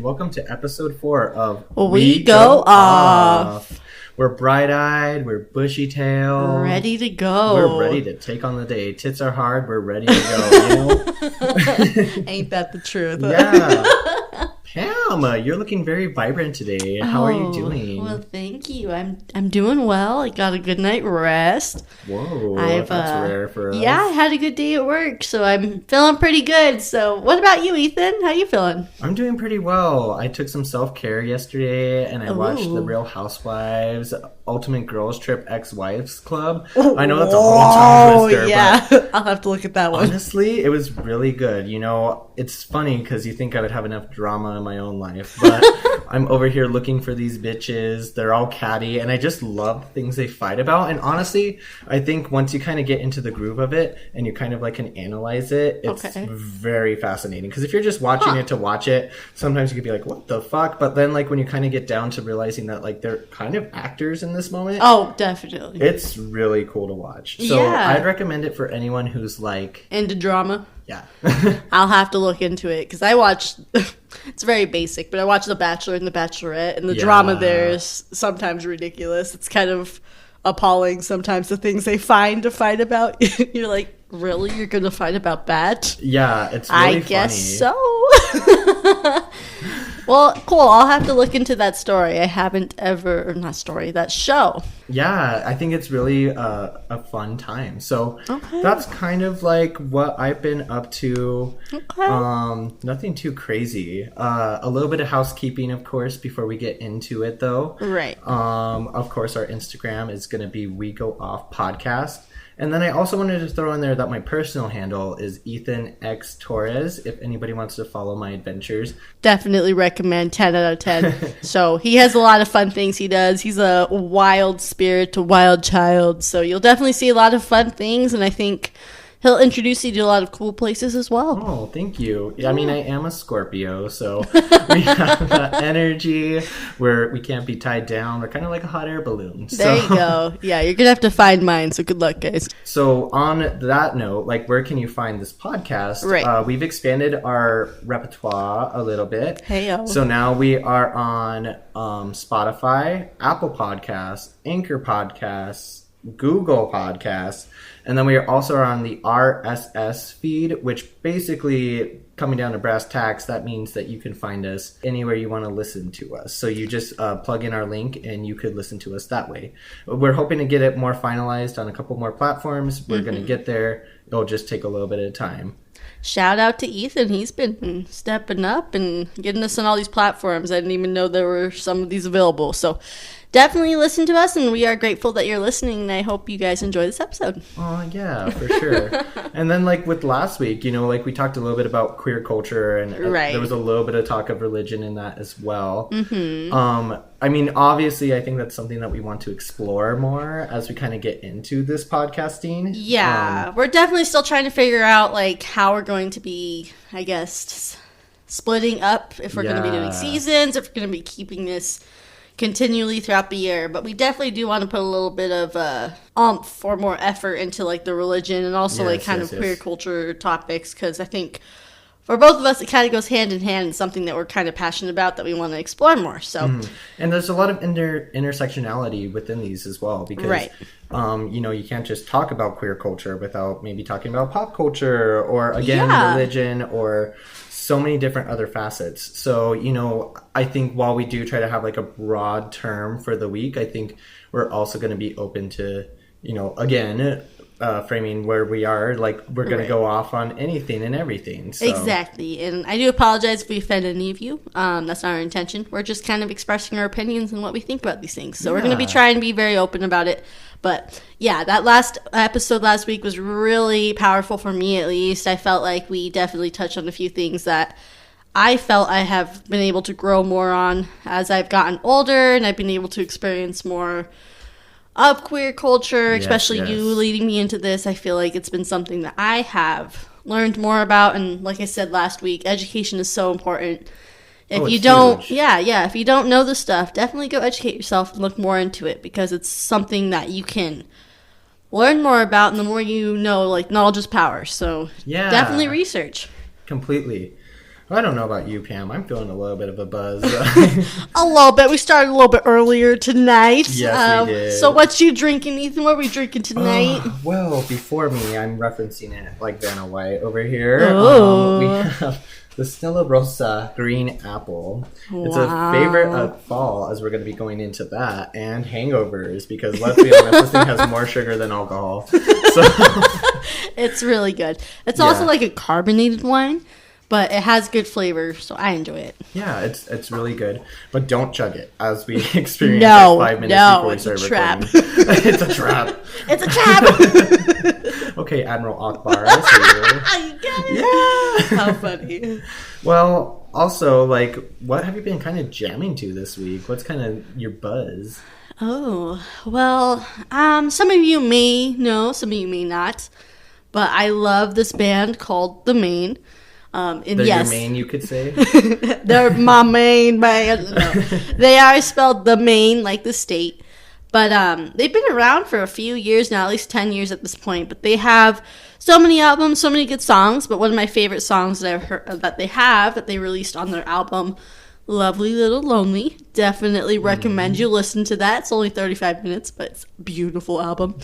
welcome to episode 4 of We Go Off. We're bright-eyed, we're bushy-tailed. Ready to go. We're ready to take on the day. Tits are hard, we're ready to go, you know? Ain't that the truth? Yeah. Pam, you're looking very vibrant today. How are you doing? Well, thank you. I'm doing well. I got a good night rest. Whoa, that's rare for us. Yeah, I had a good day at work, so I'm feeling pretty good. So what about you, Ethan? How you feeling? I'm doing pretty well. I took some self-care yesterday, and I watched The Real Housewives Ultimate Girls Trip Ex-Wives Club. I know that's a whole tongue twister, yeah. but I'll have to look at that one. honestly, it was really good. You know, it's funny because you think I would have enough drama in my own life, but I'm over here looking for these bitches. They're all catty, and I just love things they fight about. And honestly, I think once you kind of get into the groove of it and you kind of like can analyze it, it's very fascinating. Because if you're just watching it to watch it, sometimes you could be like, what the fuck? But then like when you kind of get down to realizing that like they're kind of actors in this moment. Oh, definitely. It's really cool to watch. So yeah. I'd recommend it for anyone who's like... into drama? Yeah. I'll have to look into it because I watched... It's very basic, but I watched The Bachelor and The Bachelorette, and the drama there is sometimes ridiculous. It's kind of appalling sometimes the things they find to fight about. You're like, really? You're going to fight about that? Yeah, it's really funny. I guess so. Well, cool. I'll have to look into that story. I haven't ever... not story, that show. Yeah, I think it's really a fun time. So that's kind of like what I've been up to. Okay. Nothing too crazy. A little bit of housekeeping, of course, before we get into it, though. Right. Of course, our Instagram is going to be We Go Off Podcast. And then I also wanted to throw in there that my personal handle is Ethan X Torres, if anybody wants to follow my adventures. Definitely recommend 10 out of 10. So he has a lot of fun things he does. He's a wild spirit, a wild child. So you'll definitely see a lot of fun things. And I think he'll introduce you to a lot of cool places as well. Oh, thank you. I mean, I am a Scorpio, so we have that energy where we can't be tied down. We're kind of like a hot air balloon. There you go. Yeah, you're going to have to find mine, so good luck, guys. So on that note, like, where can you find this podcast? Right. We've expanded our repertoire a little bit. Hey-o. So now we are on Spotify, Apple Podcasts, Anchor Podcasts, Google Podcasts, and then we are also on the RSS feed, which basically, coming down to brass tacks, that means that you can find us anywhere you want to listen to us. So you just plug in our link and you could listen to us that way. We're hoping to get it more finalized on a couple more platforms. We're going to get there. It'll just take a little bit of time. Shout out to Ethan. He's been stepping up and getting us on all these platforms. I didn't even know there were some of these available. So definitely listen to us, and we are grateful that you're listening, and I hope you guys enjoy this episode. Oh, yeah, for sure. And then, like, with last week, you know, like, we talked a little bit about queer culture, and there was a little bit of talk of religion in that as well. Mm-hmm. I mean, obviously, I think that's something that we want to explore more as we kind of get into this podcasting. Yeah, we're definitely still trying to figure out, like, how we're going to be, I guess, splitting up, if we're going to be doing seasons, if we're going to be keeping this continually throughout the year, but we definitely do want to put a little bit of oomph or more effort into like the religion and also queer culture topics, because I think for both of us it kind of goes hand in hand and something that we're kind of passionate about that we want to explore more. So and there's a lot of intersectionality within these as well, because you know, you can't just talk about queer culture without maybe talking about pop culture or religion or so many different other facets. So, you know, I think while we do try to have like a broad term for the week, I think we're also going to be open to, you know, again, framing where we are, like we're going to go off on anything and everything. So. Exactly. And I do apologize if we offend any of you. That's not our intention. We're just kind of expressing our opinions and what we think about these things. So we're going to be trying to be very open about it. But yeah, that last episode last week was really powerful for me, at least. I felt like we definitely touched on a few things that I felt I have been able to grow more on as I've gotten older and I've been able to experience more of queer culture, especially you leading me into this. I feel like it's been something that I have learned more about. And like I said last week, education is so important. If you don't, huge. If you don't know the stuff, definitely go educate yourself and look more into it, because it's something that you can learn more about, and the more you know, like, knowledge is power. So definitely research. Completely. I don't know about you, Pam. I'm feeling a little bit of a buzz. A little bit. We started a little bit earlier tonight. Yes, we did. So what you drinking, Ethan? What are we drinking tonight? Well, before me, I'm referencing it like Vanna White over here. Oh. We have the Stella Rosa green apple. It's a favorite of fall, as we're going to be going into that, and hangovers, because let's be honest, this thing has more sugar than alcohol. So It's really good. It's also like a carbonated wine, but it has good flavor, so I enjoy it. Yeah, it's really good. But don't chug it, as we experienced No, 5 minutes before we started recording. It's a trap. It's a trap. Okay, Admiral Akbar, I see you. You got it. Yeah. How funny. Well, also, like, what have you been kind of jamming to this week? What's kind of your buzz? Oh, well, some of you may know, some of you may not, but I love this band called The Main. And They're yes, your main, you could say? they're my main band. No. They are spelled The Main, like the state. But they've been around for a few years now, at least 10 years at this point. But they have so many albums, so many good songs. But one of my favorite songs that I've heard that they released on their album, Lovely Little Lonely. Definitely recommend you listen to that. It's only 35 minutes, but it's a beautiful album.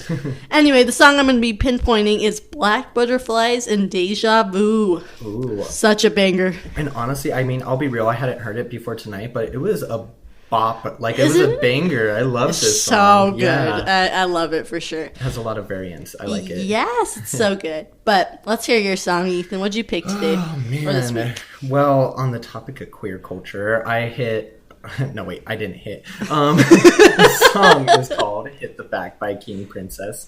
Anyway, the song I'm going to be pinpointing is Black Butterflies and Deja Vu. Ooh. Such a banger. And honestly, I mean, I'll be real, I hadn't heard it before tonight, but it was a bop. Like, it Isn't was a banger. I love this So song. good. Yeah. I love it for sure. It has a lot of variants. I like it. Yes, it's so good. But let's hear your song, Ethan. What'd you pick today? Oh, Or this man. week? Well, on the topic of queer culture, I hit... No, wait, I didn't hit. The song is called Hit the Back by King Princess.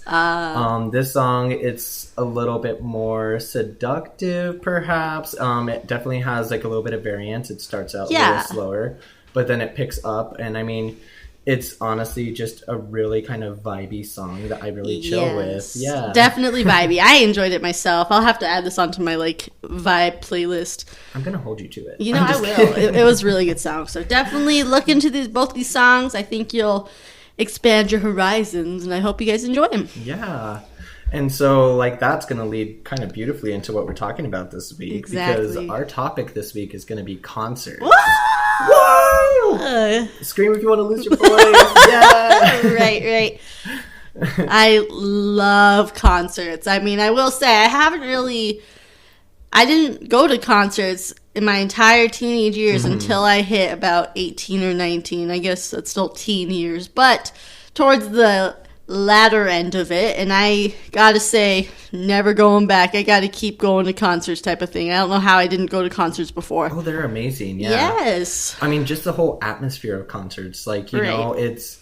This song, it's a little bit more seductive, perhaps. It definitely has like a little bit of variance. It starts out a little slower, but then it picks up. And I mean, it's honestly just a really kind of vibey song that I really chill with. Yeah. Definitely vibey. I enjoyed it myself. I'll have to add this onto my like vibe playlist. I'm going to hold you to it. You know, I will. It was a really good song. So definitely look into both these songs. I think you'll expand your horizons, and I hope you guys enjoy them. Yeah. And so, like, that's going to lead kind of beautifully into what we're talking about this week. Exactly. Because our topic this week is going to be concerts. Woo! Whoa! Scream if you want to lose your voice. Yeah! Right. I love concerts. I mean, I will say, I didn't go to concerts in my entire teenage years until I hit about 18 or 19. I guess that's still teen years. But towards the latter end of it, and I gotta say, never going back. I gotta keep going to concerts type of thing. I don't know how I didn't go to concerts before. Oh, they're amazing. Yeah. Yes. I mean, just the whole atmosphere of concerts. Like, you know, it's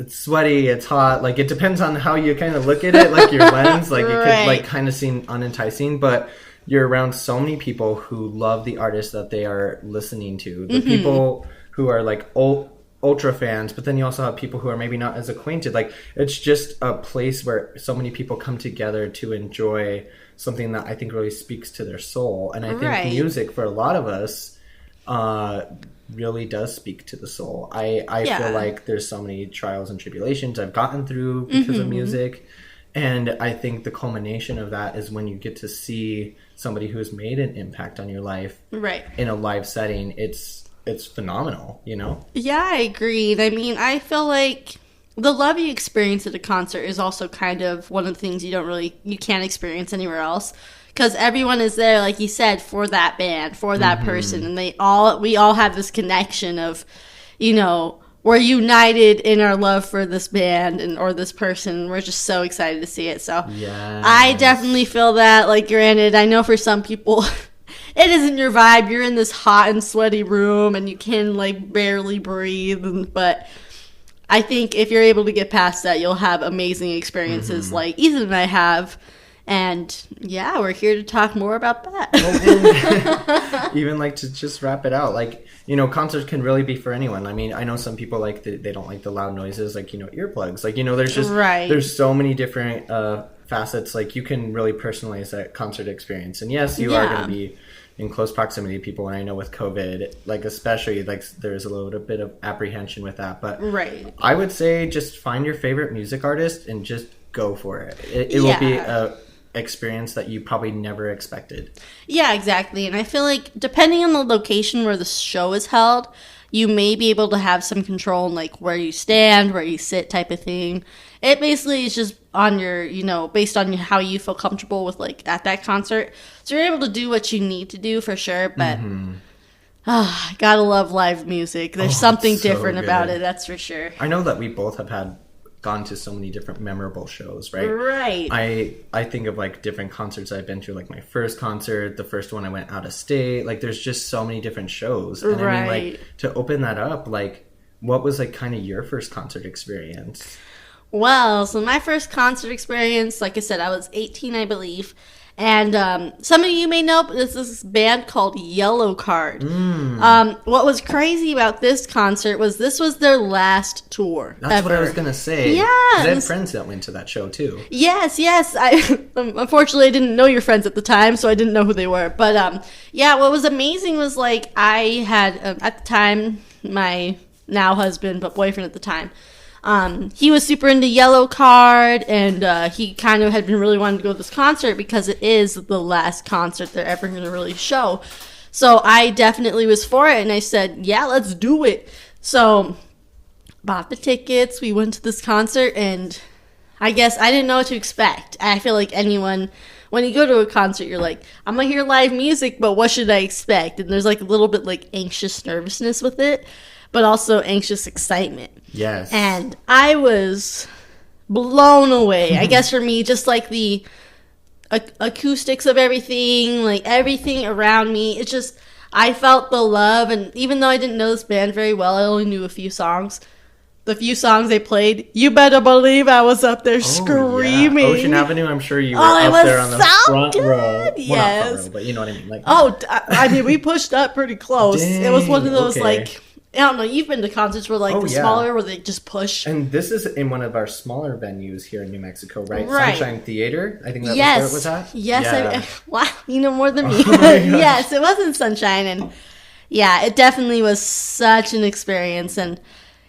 sweaty, it's hot. Like, it depends on how you kind of look at it, like your lens. Like, it could, like, kind of seem unenticing, but you're around so many people who love the artist that they are listening to. The people who are, like, ultra fans, but then you also have people who are maybe not as acquainted. Like, it's just a place where so many people come together to enjoy something that I think really speaks to their soul. And I think music, for a lot of us, really does speak to the soul. I feel like there's so many trials and tribulations I've gotten through because of music, and I think the culmination of that is when you get to see somebody who's made an impact on your life in a live setting. It's phenomenal, you know? Yeah, I agree. I mean, I feel like the love you experience at a concert is also kind of one of the things you can't experience anywhere else. Because everyone is there, like you said, for that band, for that person. And we all have this connection of, you know, we're united in our love for this band or this person. We're just so excited to see it. So I definitely feel that. Like, granted, I know for some people it isn't your vibe. You're in this hot and sweaty room and you can, like, barely breathe. But I think if you're able to get past that, you'll have amazing experiences like Ethan and I have. And yeah, we're here to talk more about that. Even like to just wrap it out, like, you know, concerts can really be for anyone. I mean, I know some people like they don't like the loud noises, like, you know, earplugs. Like, you know, there's just there's so many different facets. Like, you can really personalize that concert experience. And yes, you are going to be in close proximity to people. And I know with COVID, like, especially, like, there's a little bit of apprehension with that. But I would say just find your favorite music artist and just go for it. It will be experience that you probably never expected. Yeah, exactly. And I feel like depending on the location where the show is held, you may be able to have some control in like where you stand, where you sit type of thing. It basically is just on your, based on how you feel comfortable with like at that concert. So you're able to do what you need to do for sure, but I gotta love live music. There's something so different good. about it, that's for sure. I know that we both have gone to so many different memorable shows, right? Right. I think of like different concerts I've been to, like my first concert, the first one I went out of state. Like there's just so many different shows. And I mean, like to open that up, like what was like kind of your first concert experience? Well, so my first concert experience, like I said, I was 18, I believe. And some of you may know, but there's this band called Yellow Card. What was crazy about this concert was this was their last tour. That's ever. what I was going to say. Yeah. I had friends that went to that show too. Yes. Unfortunately, I didn't know your friends at the time, so I didn't know who they were. But yeah, what was amazing was like I had, at the time, my now husband, but boyfriend at the time, he was super into Yellow Card, and he kind of had been really wanting to go to this concert because it is the last concert they're ever going to really show. So I definitely was for it, and I said, yeah, let's do it. So bought the tickets, we went to this concert, and I guess I didn't know what to expect. I feel like anyone, when you go to a concert, you're like, I'm going to hear live music, but what should I expect? And there's like a little bit like anxious nervousness with it, but also anxious excitement. Yes. And I was blown away. I guess for me, just like the acoustics of everything, like everything around me, it's just, I felt the love. And even though I didn't know this band very well, I only knew a few songs. The few songs they played, you better believe I was up there screaming. Yeah. Ocean Avenue, I'm sure you were up there on the front row. Yes. Well, not front row, but you know what I mean. Like, I mean, we pushed up pretty close. Dang, it was one of those, okay. like, I don't know, you've been to concerts where, like, smaller, where they just push. And this is in one of our smaller venues here in New Mexico, right? Right. Sunshine Theater, I think that was where it was at? Yes. Yeah. Wow, you know more than me. Oh my gosh. Yes, it was in Sunshine, and yeah, it definitely was such an experience, and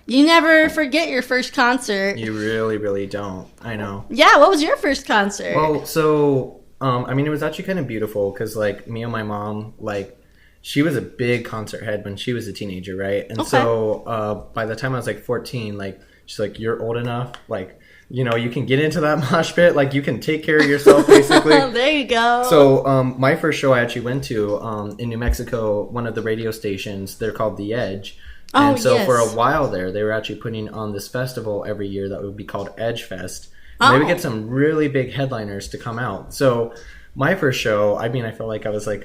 you never forget your first concert. You really, really don't. I know. Yeah, what was your first concert? Well, so, I mean, it was actually kind of beautiful because, like, me and my mom, like, she was a big concert head when she was a teenager, right? And so by the time I was like 14, like she's like, you're old enough, like, you know, you can get into that mosh pit, like you can take care of yourself, basically. There you go. So my first show I actually went to in New Mexico, one of the radio stations, they're called The Edge. And so for a while there, they were actually putting on this festival every year that would be called Edge Fest. And they would get some really big headliners to come out. So my first show, I mean, I felt like I was like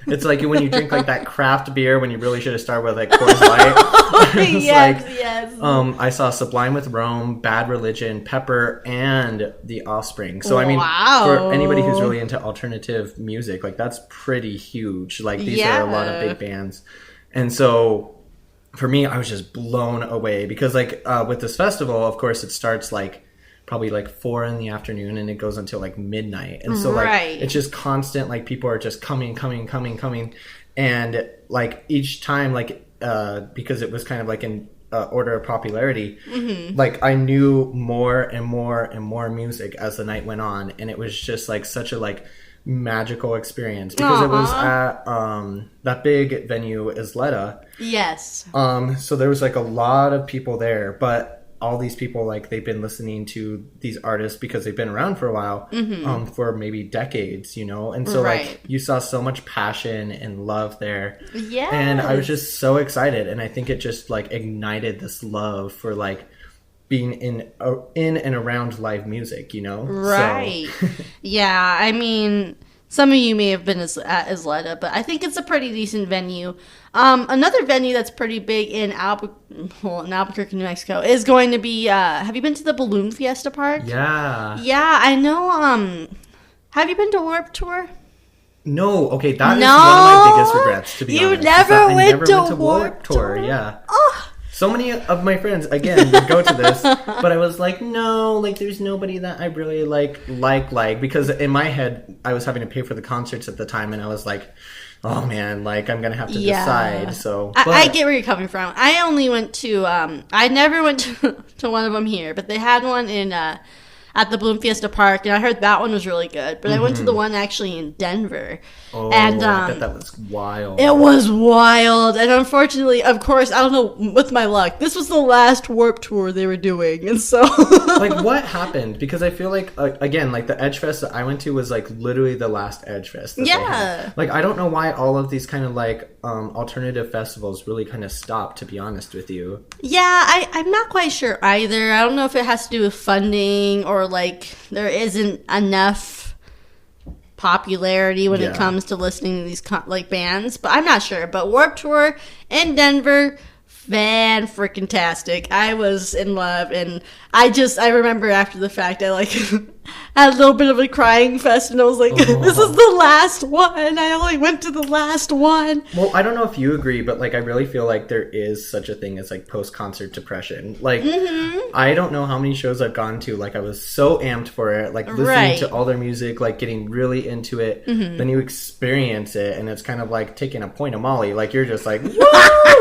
it's like when you drink like that craft beer when you really should have started with like Coors Light. Yes. I saw Sublime with Rome, Bad Religion, Pepper, and The Offspring. So I mean, for anybody who's really into alternative music, like that's pretty huge. Like these are a lot of big bands. And so for me, I was just blown away because like with this festival, of course, it starts like probably like 4 p.m. and it goes until like midnight. And so like it's just constant, like people are just coming. And like each time, like because it was kind of like in order of popularity, like I knew more and more music as the night went on. And it was just like such a like magical experience because it was at that big venue Isleta. Yes. So there was like a lot of people there, but all these people, like, they've been listening to these artists because they've been around for a while, for maybe decades, you know? And so, like, you saw so much passion and love there. Yeah. And I was just so excited. And I think it just, like, ignited this love for, like, being in and around live music, you know? Right. So. Yeah, I mean, some of you may have been at Isleta, but I think it's a pretty decent venue. Another venue that's pretty big in Albuquerque, New Mexico is going to be, have you been to the Balloon Fiesta Park? Yeah. Yeah, I know. Have you been to Warped Tour? No. Okay, that is one of my biggest regrets, to be honest. You never went to Warped Tour. Yeah. Oh. So many of my friends, again, would go to this, but I was like, no, like, there's nobody that I really like, because in my head, I was having to pay for the concerts at the time, and I was like, oh, man, like, I'm going to have to decide, so. I get where you're coming from. I only went to, I never went to one of them here, but they had one in, at the Bloom Fiesta Park, and I heard that one was really good. But I went to the one actually in Denver. Oh, and I bet that was wild. It was wild. And unfortunately, of course, I don't know, with my luck, this was the last Warped Tour they were doing. And so... like, what happened? Because I feel like, again, like, the Edge Fest that I went to was, like, literally the last Edge Fest that they had. Like, I don't know why all of these kind of, like, alternative festivals really kind of stopped, to be honest with you. Yeah, I'm not quite sure either. I don't know if it has to do with funding or, like, there isn't enough popularity when it comes to listening to these, like, bands. But I'm not sure. But Warped Tour in Denver... fan-freaking-tastic. I was in love, and I remember after the fact, I, like, had a little bit of a crying fest, and I was like, this is the last one. I only went to the last one. Well, I don't know if you agree, but, like, I really feel like there is such a thing as, like, post-concert depression. Like, I don't know how many shows I've gone to, like, I was so amped for it, like, listening to all their music, like, getting really into it, then you experience it, and it's kind of like taking a point of Molly. Like, you're just like, woo!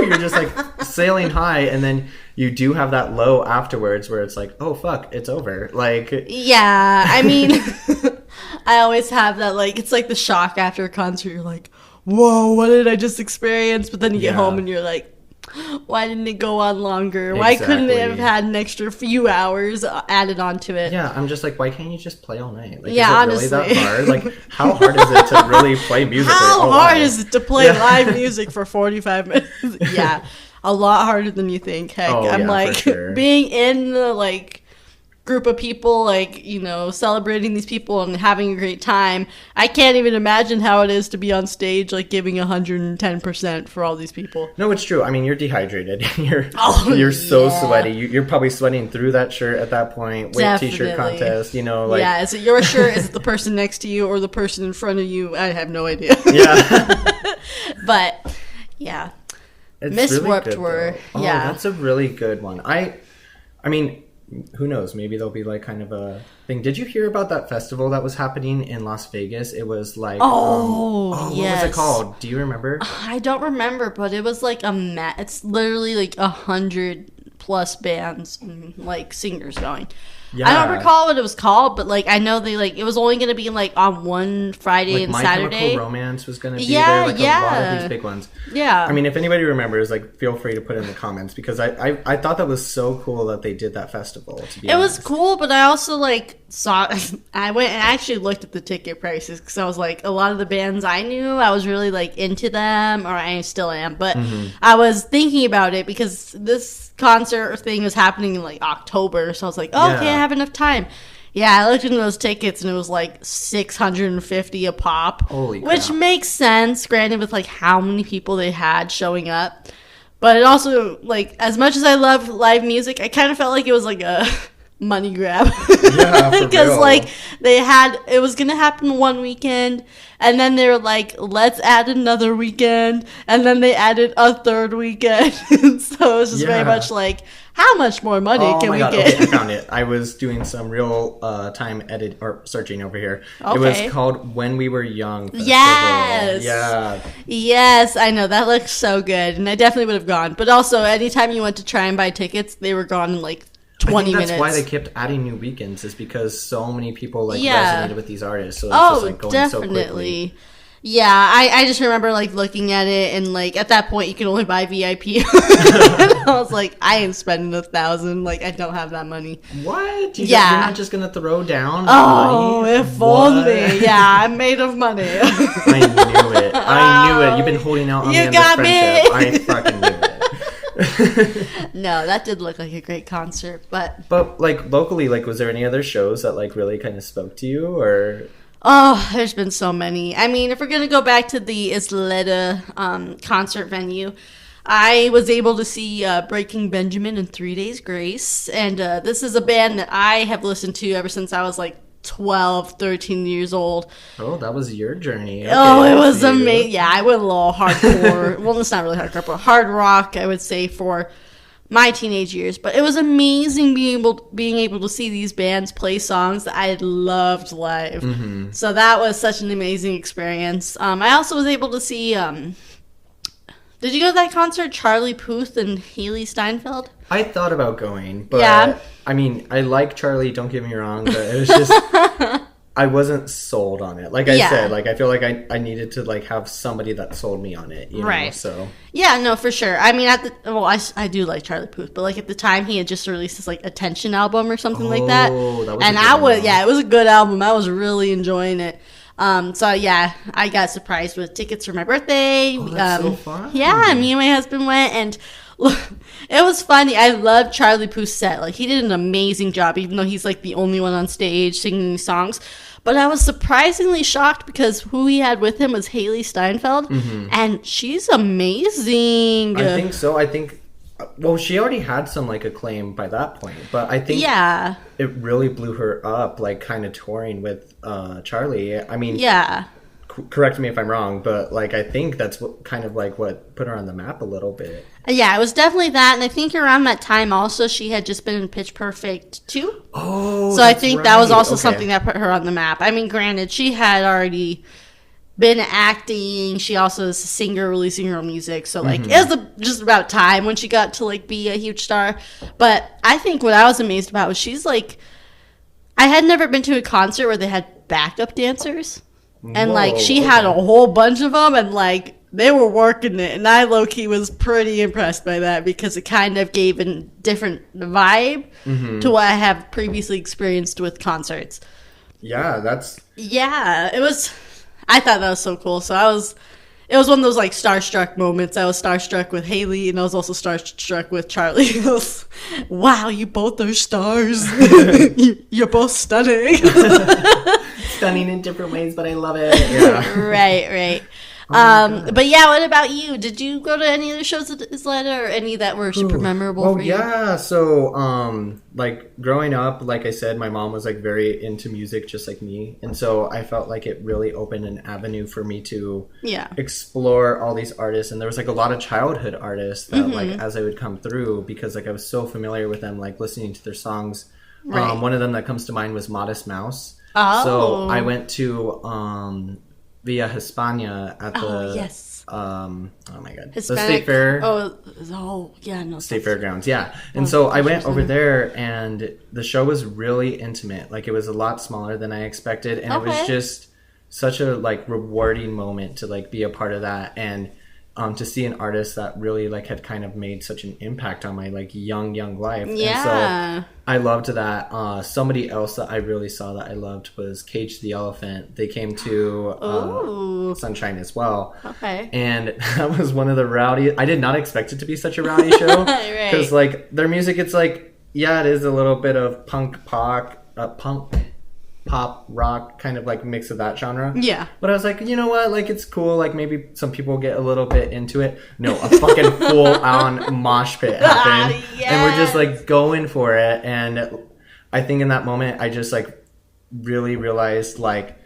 You're just, like, sailing high, and then you do have that low afterwards where it's like, oh fuck, it's over. Like, yeah, I mean, I always have that, like, it's like the shock after a concert. You're like, whoa, what did I just experience? But then you get home and you're like, why didn't it go on longer? Why couldn't it have had an extra few hours added onto it? Yeah, I'm just like, why can't you just play all night? Like, yeah, is it really that hard? Like, how hard is it to really play music? How hard is it to play live music for 45 minutes? Yeah, a lot harder than you think. Heck, I'm like, being in the, like, group of people, like, you know, celebrating these people and having a great time. I can't even imagine how it is to be on stage, like, giving 110% for all these people. No, it's true. I mean, you're dehydrated. You're so sweaty. You're probably sweating through that shirt at that point. Wait, t-shirt contest, you know, like. Yeah, is it your shirt? Is it the person next to you or the person in front of you? I have no idea. Yeah. But, yeah. It's Miss really Warped good, Tour. though. Yeah. That's a really good one. I mean, who knows? Maybe there'll be, like, kind of a thing. Did you hear about that festival that was happening in Las Vegas? It was like, yes. What was it called? Do you remember? I don't remember, but it was like it's literally like 100+ bands and, like, singers going. Yeah. I don't recall what it was called, but, like, I know they, like, it was only going to be, like, on one Friday like and My Saturday. Chemical Romance was going to be there, like, a lot of these big ones. Yeah. I mean, if anybody remembers, like, feel free to put it in the comments, because I thought that was so cool that they did that festival, to be honest. It was cool, but I also, like, I went and actually looked at the ticket prices, because I was like, a lot of the bands I knew, I was really, like, into them, or I still am, but I was thinking about it, because this concert thing was happening in, like, October, so I was like, okay, I have enough time. Yeah, I looked into those tickets and it was like $650 a pop. Holy crap. Which makes sense, granted, with, like, how many people they had showing up. But it also, like, as much as I love live music, I kind of felt like it was like a money grab. Yeah, for because real. Like, it was gonna happen one weekend, and then they were like, let's add another weekend, and then they added a third weekend. So it was just very much like, how much more money can we get? Okay, I found it. I was doing some real time searching over here. Okay. It was called When We Were Young Festival. Yes. Yeah. Yes, I know. That looks so good, and I definitely would have gone. But also, anytime you went to try and buy tickets, they were gone in, like, 20 minutes. That's why they kept adding new weekends, is because so many people, like, resonated with these artists. So it's just, like, going so quickly. Yeah, I just remember, like, looking at it, and, like, at that point, you can only buy VIP. And I was like, I ain't spending $1,000. Like, I don't have that money. What? You're not just gonna throw down money? If only. Yeah, I'm made of money. I knew it. I knew it. You've been holding out on me in this friendship. I fucking knew it. No, that did look like a great concert, but like, locally, like, was there any other shows that, like, really kind of spoke to you, or? Oh, there's been so many. I mean, if we're gonna go back to the Isleta concert venue, I was able to see Breaking Benjamin and 3 Days Grace, and this is a band that I have listened to ever since I was, like, 12, 13 years old. Oh, that was your journey. Okay, it was amazing. Yeah, I went a little hardcore. Well, it's not really hardcore, but hard rock, I would say, for my teenage years. But it was amazing being able to see these bands play songs that I had loved live. Mm-hmm. So that was such an amazing experience. I also was able to see Did you go to that concert, Charlie Puth and Haley Steinfeld? I thought about going, but Yeah. I mean, I like Charlie, don't get me wrong, but it was just I wasn't sold on it. Like I said, like I feel like I needed to like have somebody that sold me on it, you know? Right. So yeah, no, for sure. I mean, I do like Charlie Puth, but like at the time he had just released this like Attention album or something like that. That was and it was a good album. I was really enjoying it. So yeah, I got surprised with tickets for my birthday. That's so fun. Yeah, me and my husband went, and it was funny. I loved Charlie Puth's set. Like he did an amazing job, even though he's like the only one on stage singing these songs. But I was surprisingly shocked because who he had with him was Haley Steinfeld, and she's amazing. I think so. I think, well, she already had some like acclaim by that point, but I think it really blew her up, like kind of touring with Charlie. I mean, correct me if I'm wrong, but like I think that's what kind of like what put her on the map a little bit. Yeah, it was definitely that, and I think around that time also she had just been in Pitch Perfect 2. Oh, so I think that was also something that put her on the map. I mean, granted, she had already been acting. She also is a singer, releasing her own music. So like it was just about time when she got to like be a huge star. But I think what I was amazed about was she's like, I had never been to a concert where they had backup dancers. And, like, she had a whole bunch of them, and, like, they were working it. And I, low-key, was pretty impressed by that because it kind of gave a different vibe to what I have previously experienced with concerts. Yeah, that's... Yeah, it was... I thought that was so cool. So it was one of those, like, starstruck moments. I was starstruck with Haley, and I was also starstruck with Charlie. Wow, you both are stars. You're both stunning. Stunning in different ways, but I love it. Yeah. Right. But yeah, what about you? Did you go to any of the shows at Isleta or any that were super memorable for you? Yeah, so like growing up, like I said, my mom was like very into music just like me, and so I felt like it really opened an avenue for me to explore all these artists. And there was like a lot of childhood artists that like as I would come through, because like I was so familiar with them, like listening to their songs. One of them that comes to mind was Modest Mouse. So I went to Via Hispania at the oh my god, Hispanic, the State Fair. State Fairgrounds, yeah. And so I went over there, and the show was really intimate. Like it was a lot smaller than I expected, and it was just such a like rewarding moment to like be a part of that, and to see an artist that really like had kind of made such an impact on my like young life. And so I loved that. Somebody else that I really saw that I loved was Cage the Elephant. They came to Sunshine as well. Okay. And that was one of the rowdy. I did not expect it to be such a rowdy show. Because like their music, it's like, yeah, it is a little bit of punk pop rock kind of like mix of that genre. Yeah. But I was like, you know what? Like it's cool. Like maybe some people get a little bit into it. No, a fucking full on mosh pit happened. And we're just like going for it. And I think in that moment I just like really realized like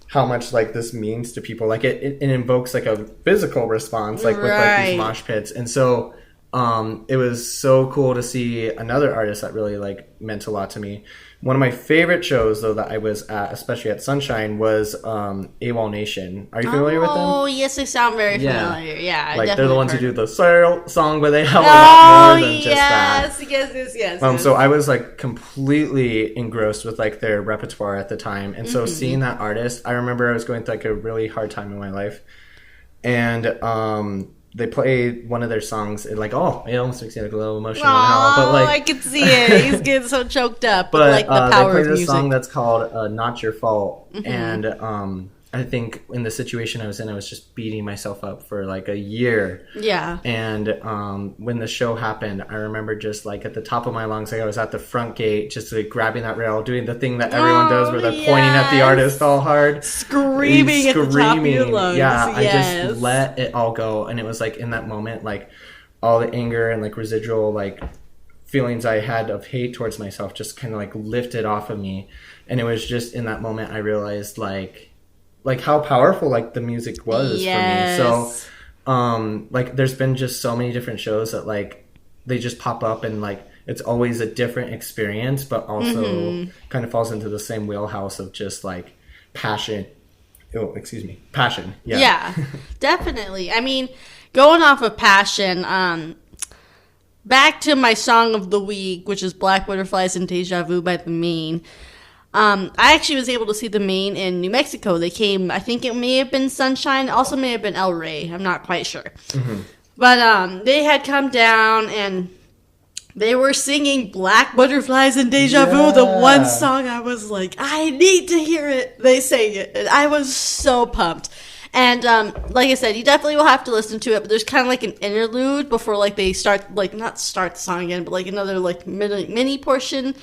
how much like this means to people. Like it invokes like a physical response like with like these mosh pits. And so it was so cool to see another artist that really like meant a lot to me. One of my favorite shows, though, that I was at, especially at Sunshine, was AWOL Nation. Are you familiar with them? Oh, yes, they sound very familiar. Yeah, like they're the ones who do the Sail song, but they have a lot more than just that. Yes. So I was like completely engrossed with like their repertoire at the time, and so seeing that artist, I remember I was going through like a really hard time in my life, and they played one of their songs, and like, it almost makes me like a little emotional now. But like, I can see it. He's getting so choked up. But like the power they of played music. a song that's called "Not Your Fault," and I think in the situation I was in, I was just beating myself up for like a year. Yeah. And when the show happened, I remember just like at the top of my lungs, like I was at the front gate, just like grabbing that rail, doing the thing that everyone does where they're pointing at the artist all hard. Screaming at the top of your lungs. Yeah, I just let it all go. And it was like in that moment, like all the anger and like residual like feelings I had of hate towards myself just kind of like lifted off of me. And it was just in that moment I realized like how powerful like the music was for me. So like there's been just so many different shows that like they just pop up, and like it's always a different experience, but also kind of falls into the same wheelhouse of just like passion Passion. Yeah, definitely. I mean, going off of Passion, back to my song of the week, which is Black Butterflies and Deja Vu by The Maine. I actually was able to see The Maine in New Mexico. They came, I think it may have been Sunshine, also may have been El Rey. I'm not quite sure. Mm-hmm. But they had come down and they were singing Black Butterflies and Deja Vu, the one song I was like, I need to hear it. They sang it, and I was so pumped. And like I said, you definitely will have to listen to it, but there's kind of like an interlude before like they start, like not start the song again, but like another like mini portion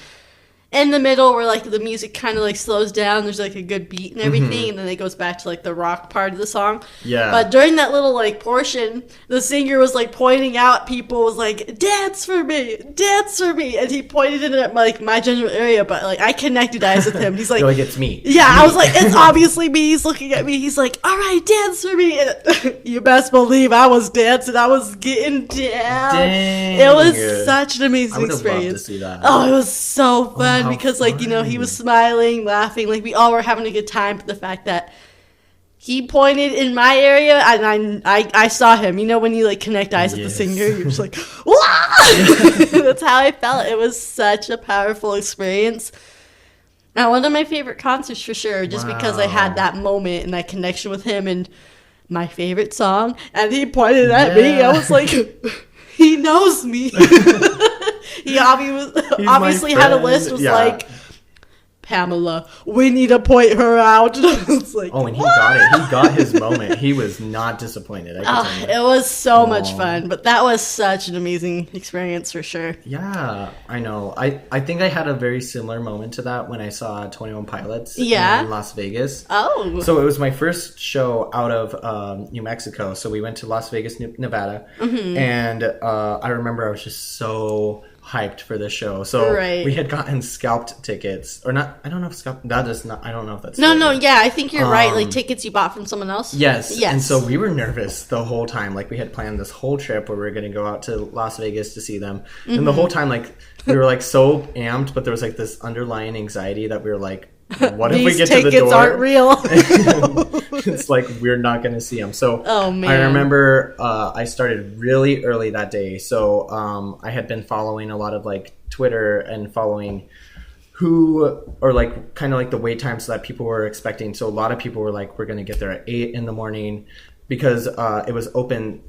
in the middle where like the music kind of like slows down. There's like a good beat and everything, mm-hmm. and then it goes back to like the rock part of the song. Yeah. But during that little like portion, the singer was like pointing out people, was like, dance for me, and he pointed it at like my general area, but like I connected eyes with him. He's like, you're like, it's me. Yeah, I was like, it's obviously me. He's looking at me. He's like, all right, dance for me. And you best believe I was dancing. I was getting down. Dang. It was such an amazing experience. I would have loved to see that. Oh, it was so fun. Because, like, you know, he was smiling, laughing. Like, we all were having a good time. But the fact that he pointed in my area, and I saw him. You know, when you, like, connect eyes with the singer, you're just like, wah! That's how I felt. It was such a powerful experience. And one of my favorite concerts, for sure, just because I had that moment and that connection with him and my favorite song. And he pointed at me. I was like, he knows me. He obviously had a list. Was like, Pamela, we need to point her out. It's like, and he got it. He got his moment. He was not disappointed. It was so much fun. But that was such an amazing experience for sure. Yeah, I know. I think I had a very similar moment to that when I saw 21 Pilots in Las Vegas. Oh. So it was my first show out of New Mexico. So we went to Las Vegas, Nevada. Mm-hmm. And I remember I was just so hyped for the show. So we had gotten scalped tickets, or not. I don't know if scalped. That is not. I don't know if that's. No. Yeah, I think you're right. Like tickets you bought from someone else. Yes. And so we were nervous the whole time. Like we had planned this whole trip where we were going to go out to Las Vegas to see them, mm-hmm. and the whole time like we were like so amped, but there was like this underlying anxiety that we were like, what if we get to the door? These tickets aren't real. It's like we're not going to see them. So I remember I started really early that day. So I had been following a lot of like Twitter and following like kind of like the wait times that people were expecting. So a lot of people were like, we're going to get there at 8 a.m. because it was open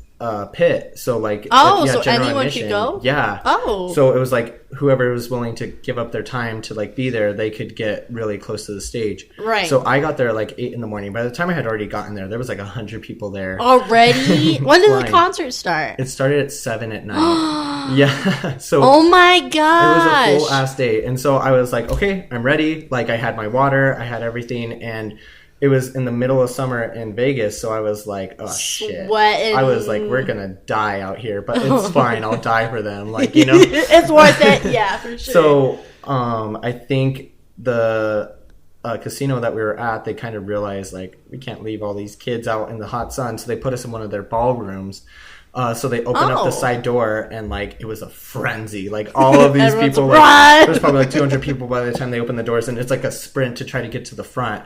pit. So like, so anyone admission, could go? Yeah. Oh. So it was like whoever was willing to give up their time to like be there, they could get really close to the stage. Right. So I got there at like 8 a.m. By the time I had already gotten there was like 100 people there. Already? When did the concert start? It started at 7 at night. Yeah. So oh my gosh. It was a full ass day. And so I was like, okay, I'm ready. Like I had my water, I had everything, and it was in the middle of summer in Vegas, so I was like, oh, shit. Sweating. I was like, we're going to die out here, but it's fine. I'll die for them. Like, you know? It's worth it. Yeah, for sure. So I think the casino that we were at, they kind of realized, like, we can't leave all these kids out in the hot sun, so they put us in one of their ballrooms. So they opened up the side door, and like it was a frenzy. Like all of these people, like, there's probably like 200 people by the time they opened the doors, and it's like a sprint to try to get to the front.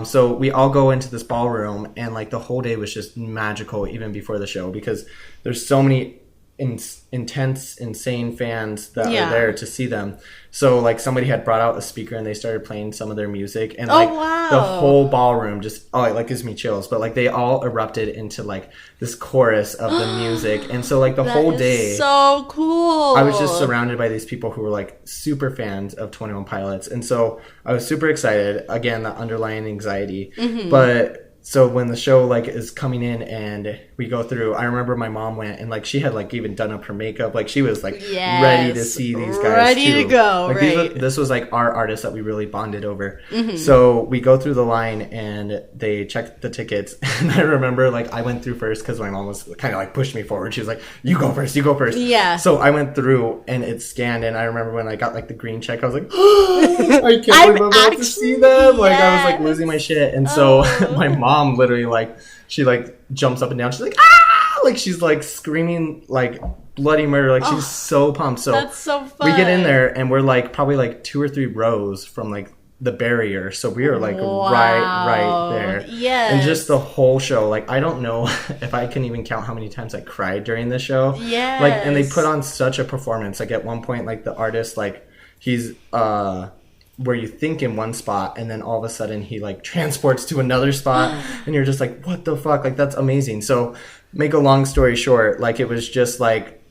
So we all go into this ballroom, and like the whole day was just magical, even before the show, because there's so many intense, insane fans that are there to see them. So like somebody had brought out a speaker and they started playing some of their music, and like the whole ballroom just it like gives me chills. But like they all erupted into like this chorus of the music, and so like the whole day, so cool. I was just surrounded by these people who were like super fans of 21 Pilots, and so I was super excited. Again, the underlying anxiety, but. So when the show like is coming in and we go through, I remember my mom went and like she had like even done up her makeup, like she was like ready to see these guys, ready to go. Like, this was like our artists that we really bonded over. So we go through the line and they check the tickets, and I remember like I went through first because my mom was kind of like pushed me forward. She was like, "You go first, you go first." Yeah. So I went through and it scanned, and I remember when I got like the green check, I was like, I can't believe I'm about to see them. Like I was like losing my shit, and so my mom literally like she like jumps up and down, she's like ah, like she's like screaming like bloody murder, like she's so pumped. So that's so fun. We get in there and we're like probably like 2 or 3 rows from like the barrier, so we were like Wow. right there. Yes. And just the whole show, like I don't know if I can even count how many times I cried during the show. Yes. Like, and they put on such a performance. Like at one point, like the artist, like he's where you think in one spot, and then all of a sudden he like transports to another spot, and you're just like, what the fuck? Like that's amazing. So make a long story short, like it was just like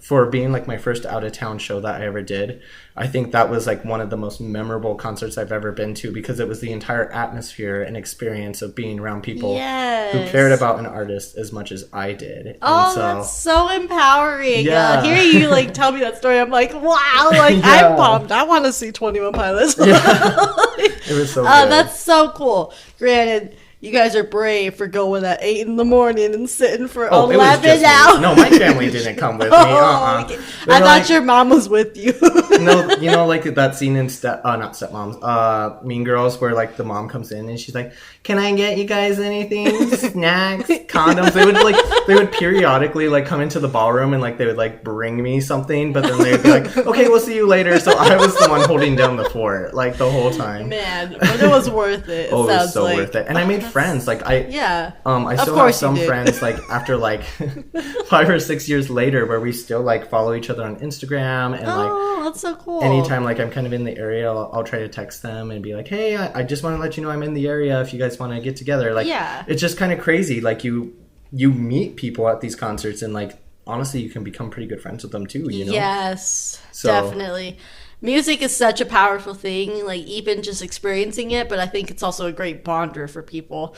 for being like my first out of town show that I ever did, I think that was like one of the most memorable concerts I've ever been to, because it was the entire atmosphere and experience of being around people who cared about an artist as much as I did. Oh, that's so empowering. Hearing you like tell me that story, I'm like, wow, like I'm pumped. I want to see 21 Pilots. It was so good. That's so cool. Granted, you guys are brave for going at 8 a.m. and sitting for 11 hours. No, my family didn't come with me. Okay. I thought your mom was with you. No, you know, like that scene in not Stepmoms, Mean Girls, where like the mom comes in and she's like, "Can I get you guys anything? Snacks, condoms?" They would periodically like come into the ballroom and like they would like bring me something, but then they would be like, "Okay, we'll see you later." So I was the one holding down the fort like the whole time. Man, but it was worth it. It was so worth it, and I made friends. Like I still have some friends like after like 5 or 6 years later, where we still like follow each other on Instagram, and like that's so cool. Anytime like I'm kind of in the area, I'll try to text them and be like, "Hey, I just want to let you know I'm in the area if you guys want to get together." Like it's just kind of crazy. Like you meet people at these concerts, and like honestly you can become pretty good friends with them too, you know? Yes, definitely. Music is such a powerful thing, like even just experiencing it, but I think it's also a great bonder for people.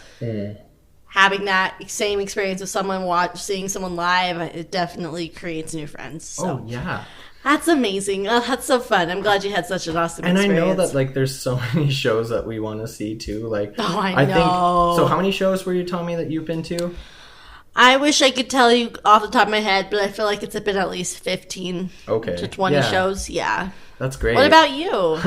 Having that same experience with someone seeing someone live, it definitely creates new friends. So. Oh, yeah. That's amazing. Oh, that's so fun. I'm glad you had such an awesome experience. And I know that like there's so many shows that we want to see too. Like I know. So how many shows were you telling me that you've been to? I wish I could tell you off the top of my head, but I feel like it's been at least 15 to 20 shows. Yeah. That's great. What about you?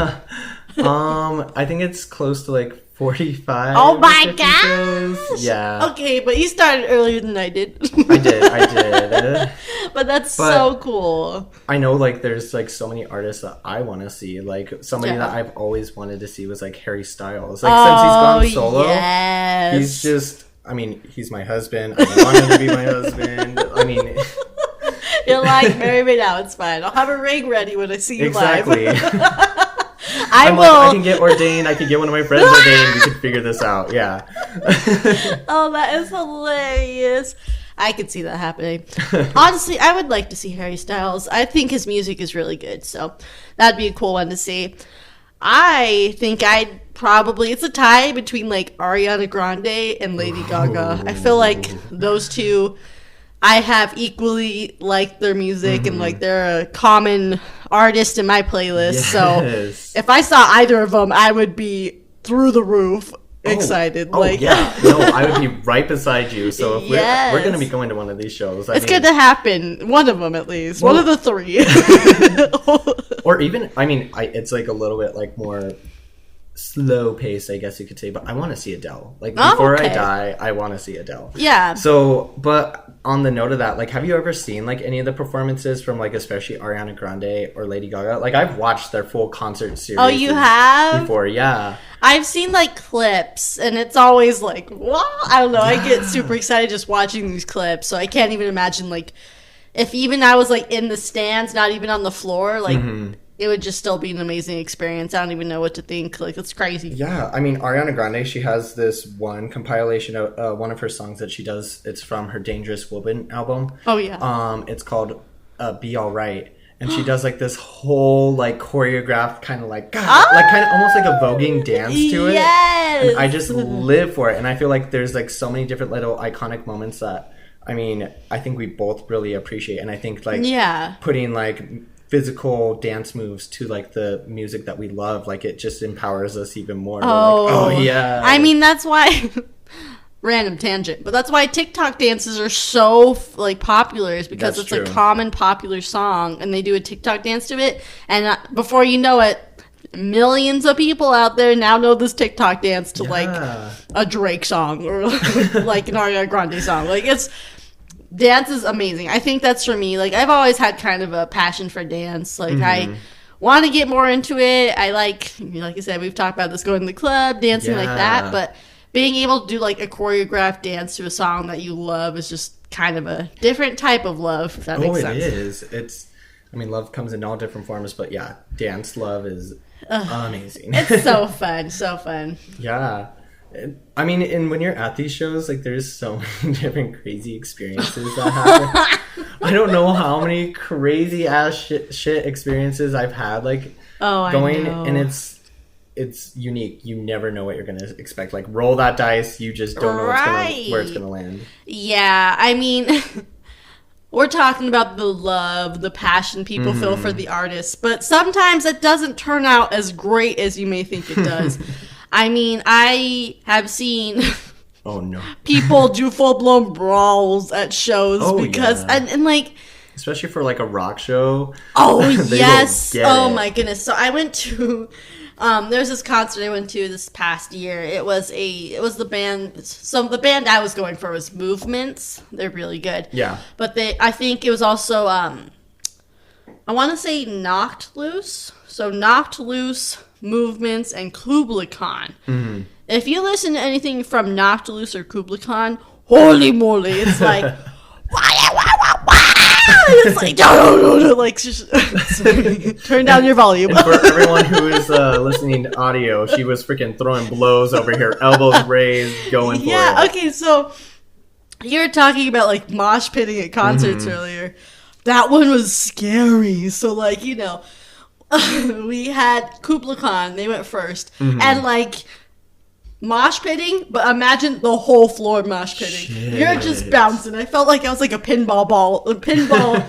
I think it's close to like 45. Oh my gosh! Shows. Yeah. Okay, but you started earlier than I did. I did. But that's so cool. I know like there's like so many artists that I want to see. Like somebody that I've always wanted to see was like Harry Styles. Like since he's gone solo, he's just, I mean, he's my husband. I want him to be my husband. I mean... You're like, marry me now, it's fine. I'll have a ring ready when I see you live. I will. Like, I can get ordained. I can get one of my friends ordained. We can figure this out. Yeah. Oh, that is hilarious. I could see that happening. Honestly, I would like to see Harry Styles. I think his music is really good, so that'd be a cool one to see. I think it's a tie between like Ariana Grande and Lady Gaga. I feel like those two, I have equally liked their music, and like they're a common artist in my playlist. Yes. So if I saw either of them, I would be through the roof excited. I would be right beside you. So if we're going to be going to one of these shows, it's going to happen. One of them at least. One of the three. Or even, I mean, it's like a little bit like more slow pace, I guess you could say, but I want to see Adele. Like before I die, I want to see Adele. Yeah. So, but on the note of that, like, have you ever seen like any of the performances from like especially Ariana Grande or Lady Gaga? Like, I've watched their full concert series. Oh, you have? Before, yeah. I've seen like clips, and it's always like, what? I don't know. I get super excited just watching these clips, so I can't even imagine like if even I was like in the stands, not even on the floor, like. It would just still be an amazing experience. I don't even know what to think. Like, it's crazy. Yeah. I mean, Ariana Grande, she has this one compilation of one of her songs that she does. It's from her Dangerous Woman album. Oh, yeah. It's called Be Alright. And she does, like, this whole, like, choreographed kind of, like, kind of almost like a voguing dance to it. Yes! And I just live for it. And I feel like there's, like, so many different little iconic moments that, I mean, I think we both really appreciate. And I think, like, putting, like... physical dance moves to like the music that we love, like it just empowers us even more. I mean, that's why random tangent, but that's why TikTok dances are so like popular, is because it's a common popular song and they do a TikTok dance to it, and before you know it, millions of people out there now know this TikTok dance to like a Drake song or like an Ariana Grande song. Like dance is amazing. I think that's for me. Like, I've always had kind of a passion for dance. Like, I want to get more into it. I like I said, we've talked about this, going to the club, dancing like that, but being able to do like a choreographed dance to a song that you love is just kind of a different type of love, if that makes sense. It is. Love comes in all different forms, but yeah, dance love is amazing. It's so fun. Yeah. I mean, and when you're at these shows, like, there's so many different crazy experiences that happen. I don't know how many crazy ass shit experiences I've had, like, going, and it's unique. You never know what you're gonna expect. Like, roll that dice, you just don't know where it's gonna land. Yeah, I mean, we're talking about the love, the passion people feel for the artists, but sometimes it doesn't turn out as great as you may think it does. I mean, I have seen people do full-blown brawls at shows because, and like... Especially for, like, a rock show. Oh, yes. Oh, my goodness. So I went to... there's this concert I went to this past year. It was the band... So the band I was going for was Movements. They're really good. Yeah. But I think it was also... I want to say Knocked Loose. So Knocked Loose... Movements, and Kubla Khan. Mm-hmm. If you listen to anything from Knocked Loose or Kubla Khan, holy moly, it's like, it's like, like, just, turn down your volume. And for everyone who is listening to audio, she was freaking throwing blows over here, elbows raised, going for it. Yeah, okay, so you were talking about, like, mosh pitting at concerts earlier. That one was scary. So, like, we had Kubla Khan, they went first, and like mosh pitting, but imagine the whole floor mosh pitting. Shit. You're just bouncing. I felt like I was like a pinball ball, pinball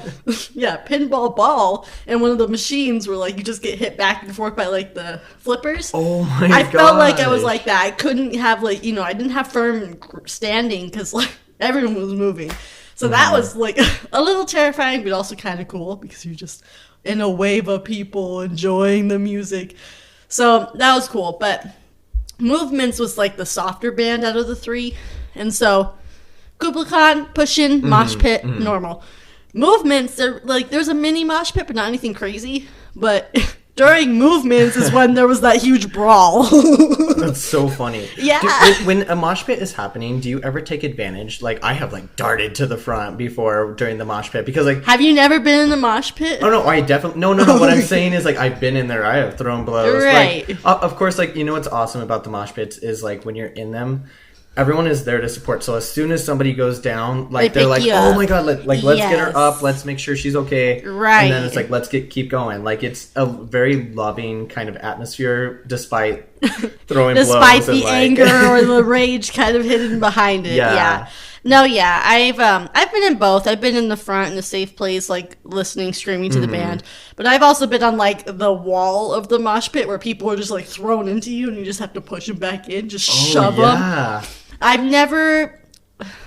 ball, and one of the machines where like you just get hit back and forth by like the flippers. Oh my god! I felt like I was like that. I couldn't have like I didn't have firm standing because like everyone was moving. So that was like a little terrifying, but also kind of cool because you're just in a wave of people enjoying the music. So that was cool. But Movements was like the softer band out of the three. And so Kubla Khan, pushing, mosh pit, normal. Movements, there's a mini mosh pit, but not anything crazy. But during Movements is when there was that huge brawl. That's so funny. Yeah. When a mosh pit is happening, do you ever take advantage? Like, I have, like, darted to the front before during the mosh pit because, like... Have you never been in a mosh pit? Oh, no, I definitely... No. What I'm saying is, like, I've been in there. I have thrown blows. Right. Like, of course, like, what's awesome about the mosh pits is, like, when you're in them... Everyone is there to support. So as soon as somebody goes down, like they're like, "Oh my god, let's get her up. Let's make sure she's okay." Right. And then it's like, let's keep going. Like it's a very loving kind of atmosphere, despite throwing blows. Despite the anger or the rage kind of hidden behind it. Yeah. No, yeah. I've been in both. I've been in the front in a safe place, like listening, screaming to the band. But I've also been on like the wall of the mosh pit where people are just like thrown into you and you just have to push them back in, just shove them. I've never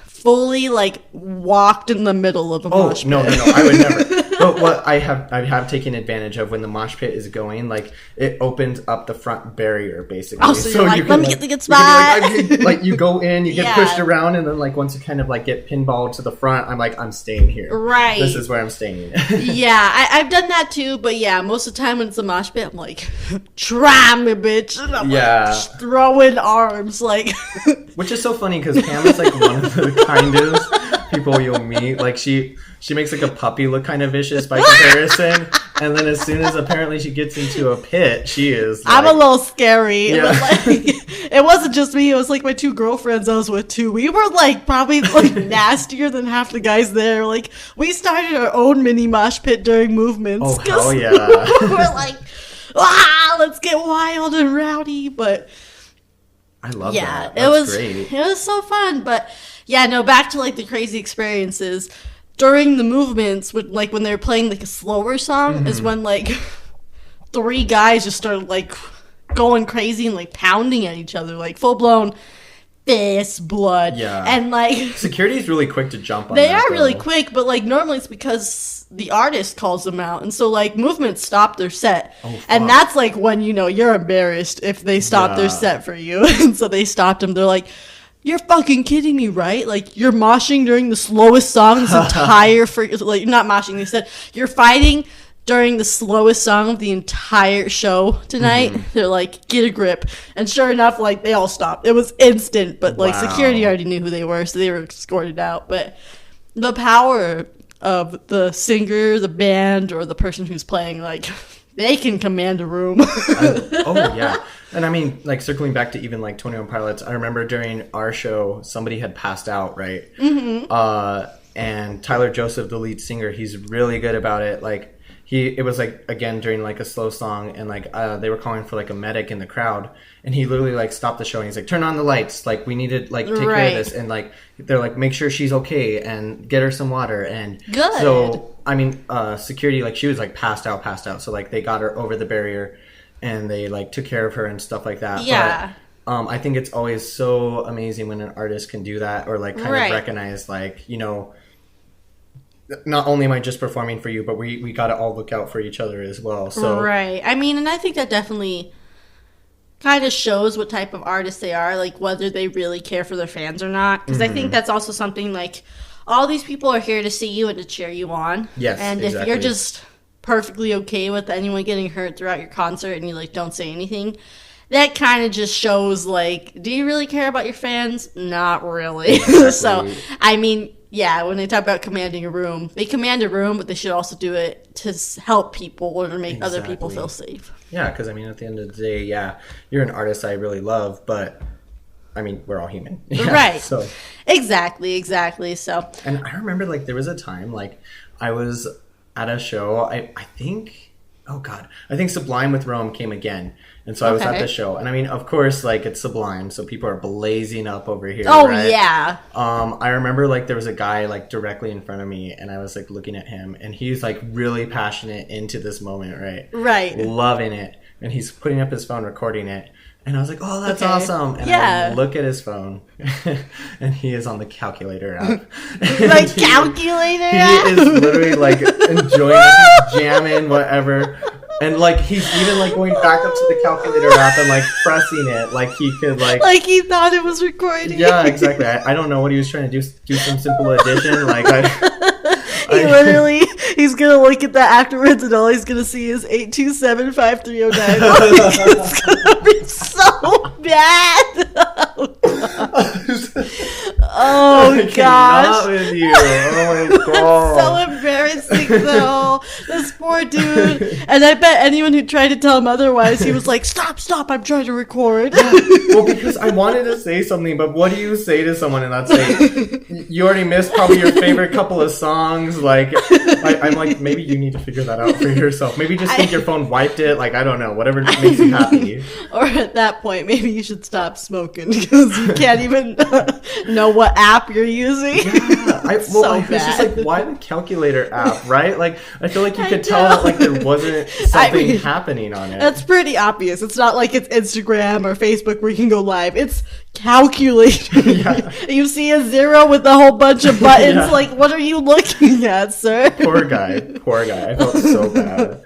fully like walked in the middle of a mosh pit. No, I would never. But what I have taken advantage of when the mosh pit is going, like it opens up the front barrier basically. Oh, so you're like, let me get the good spot. Like you go in, you get pushed around, and then like once you kind of like get pinballed to the front, I'm like, I'm staying here. Right. This is where I'm staying. Yeah, I've done that too, but yeah, most of the time when it's a mosh pit, I'm like, try me, bitch. And I'm like, throwing arms, like. Which is so funny because Pam is like one of the kindest people you'll meet. Like she makes like a puppy look kind of vicious by comparison, and then as soon as apparently she gets into a pit, she is like, I'm a little scary. Yeah. It wasn't just me, it was like my two girlfriends I was with too. We were like probably like nastier than half the guys there. Like we started our own mini mosh pit during Movements. Oh hell yeah. We're like, let's get wild and rowdy. But I love that. That's great. It was so fun. But yeah, no, back to like the crazy experiences. During the Movements, like when they were playing like a slower song, is when like three guys just started like going crazy and like pounding at each other, like full blown fist blood. Yeah, and like security's really quick to jump on. They are really quick, but like normally it's because the artist calls them out, and so like Movements stop their set, and that's like when you're embarrassed if they stop their set for you, and so they stopped them. They're like, you're fucking kidding me, right? Like, you're moshing during the slowest song this entire... like, not moshing, they said, you're fighting during the slowest song of the entire show tonight, they're like, get a grip. And sure enough, like, they all stopped. It was instant, but like security already knew who they were, so they were escorted out. But the power of the singer, the band, or the person who's playing, like, they can command a room. Oh, yeah. And I mean, like, circling back to even, like, 21 Pilots, I remember during our show, somebody had passed out, right? And Tyler Joseph, the lead singer, he's really good about it. Like, it was, like, again, during, like, a slow song, and, like, they were calling for, like, a medic in the crowd. And he literally, like, stopped the show, and he's like, turn on the lights. Like, we need to, like, take care of this. And, like, they're like, make sure she's okay, and get her some water. And good. So, I mean, security, like, she was, like, passed out. So, like, they got her over the barrier, and they, like, took care of her and stuff like that. Yeah. But I think it's always so amazing when an artist can do that, or, like, kind of recognize, like, you know, not only am I just performing for you, but we got to all look out for each other as well. So right. I mean, and I think that definitely kind of shows what type of artist they are, like whether they really care for their fans or not. Because I think that's also something, like, all these people are here to see you and to cheer you on. Yes, and exactly. if you're just perfectly okay with anyone getting hurt throughout your concert and you, like, don't say anything, that kind of just shows, like, do you really care about your fans? Not really. Exactly. So, I mean, yeah, when they talk about commanding a room, they command a room, but they should also do it to help people or to make other people feel safe. Yeah, because, I mean, at the end of the day, yeah, you're an artist I really love, but, I mean, we're all human. Yeah, right. So Exactly. So. And I remember, like, there was a time, like, I was at a show, I think, oh, God, I think Sublime with Rome came again. And so I was at the show. And I mean, of course, like, it's Sublime, so people are blazing up over here. Oh, right? yeah. I remember, like, there was a guy, like, directly in front of me, and I was, like, looking at him, and he's, like, really passionate into this moment, right? Right. Loving it. And he's putting up his phone, recording it. And I was like, oh, that's awesome. And I look at his phone, and he is on the calculator app. The calculator app? He is literally, like, enjoying it, jamming, whatever. And, like, he's even, like, going back up to the calculator app and, like, pressing it. Like, he could, like... Like, he thought it was recording. Yeah, exactly. I don't know what he was trying to do some simple addition. Like, he's going to look at that afterwards, and all he's going to see is 827-5309. It's going to be so bad. Oh, gosh. Not with you. Oh, my God. So embarrassing, though. This poor dude. And I bet anyone who tried to tell him otherwise, he was like, stop, I'm trying to record. Yeah. Well, because I wanted to say something, but what do you say to someone in that state? You already missed probably your favorite couple of songs. Like, I'm like, maybe you need to figure that out for yourself. Maybe just think your phone wiped it. Like, I don't know. Whatever makes you happy. Or at that point, maybe you should stop smoking because you can't even know what app you're using. Yeah. It's just like, why the calculator app, right? Like, I feel like you could tell that, like, there wasn't something happening on it. That's pretty obvious. It's not like it's Instagram or Facebook where you can go live. It's calculator. Yeah. You see a 0 with a whole bunch of buttons. Yeah. Like, what are you looking at, sir? Poor guy. I felt so bad.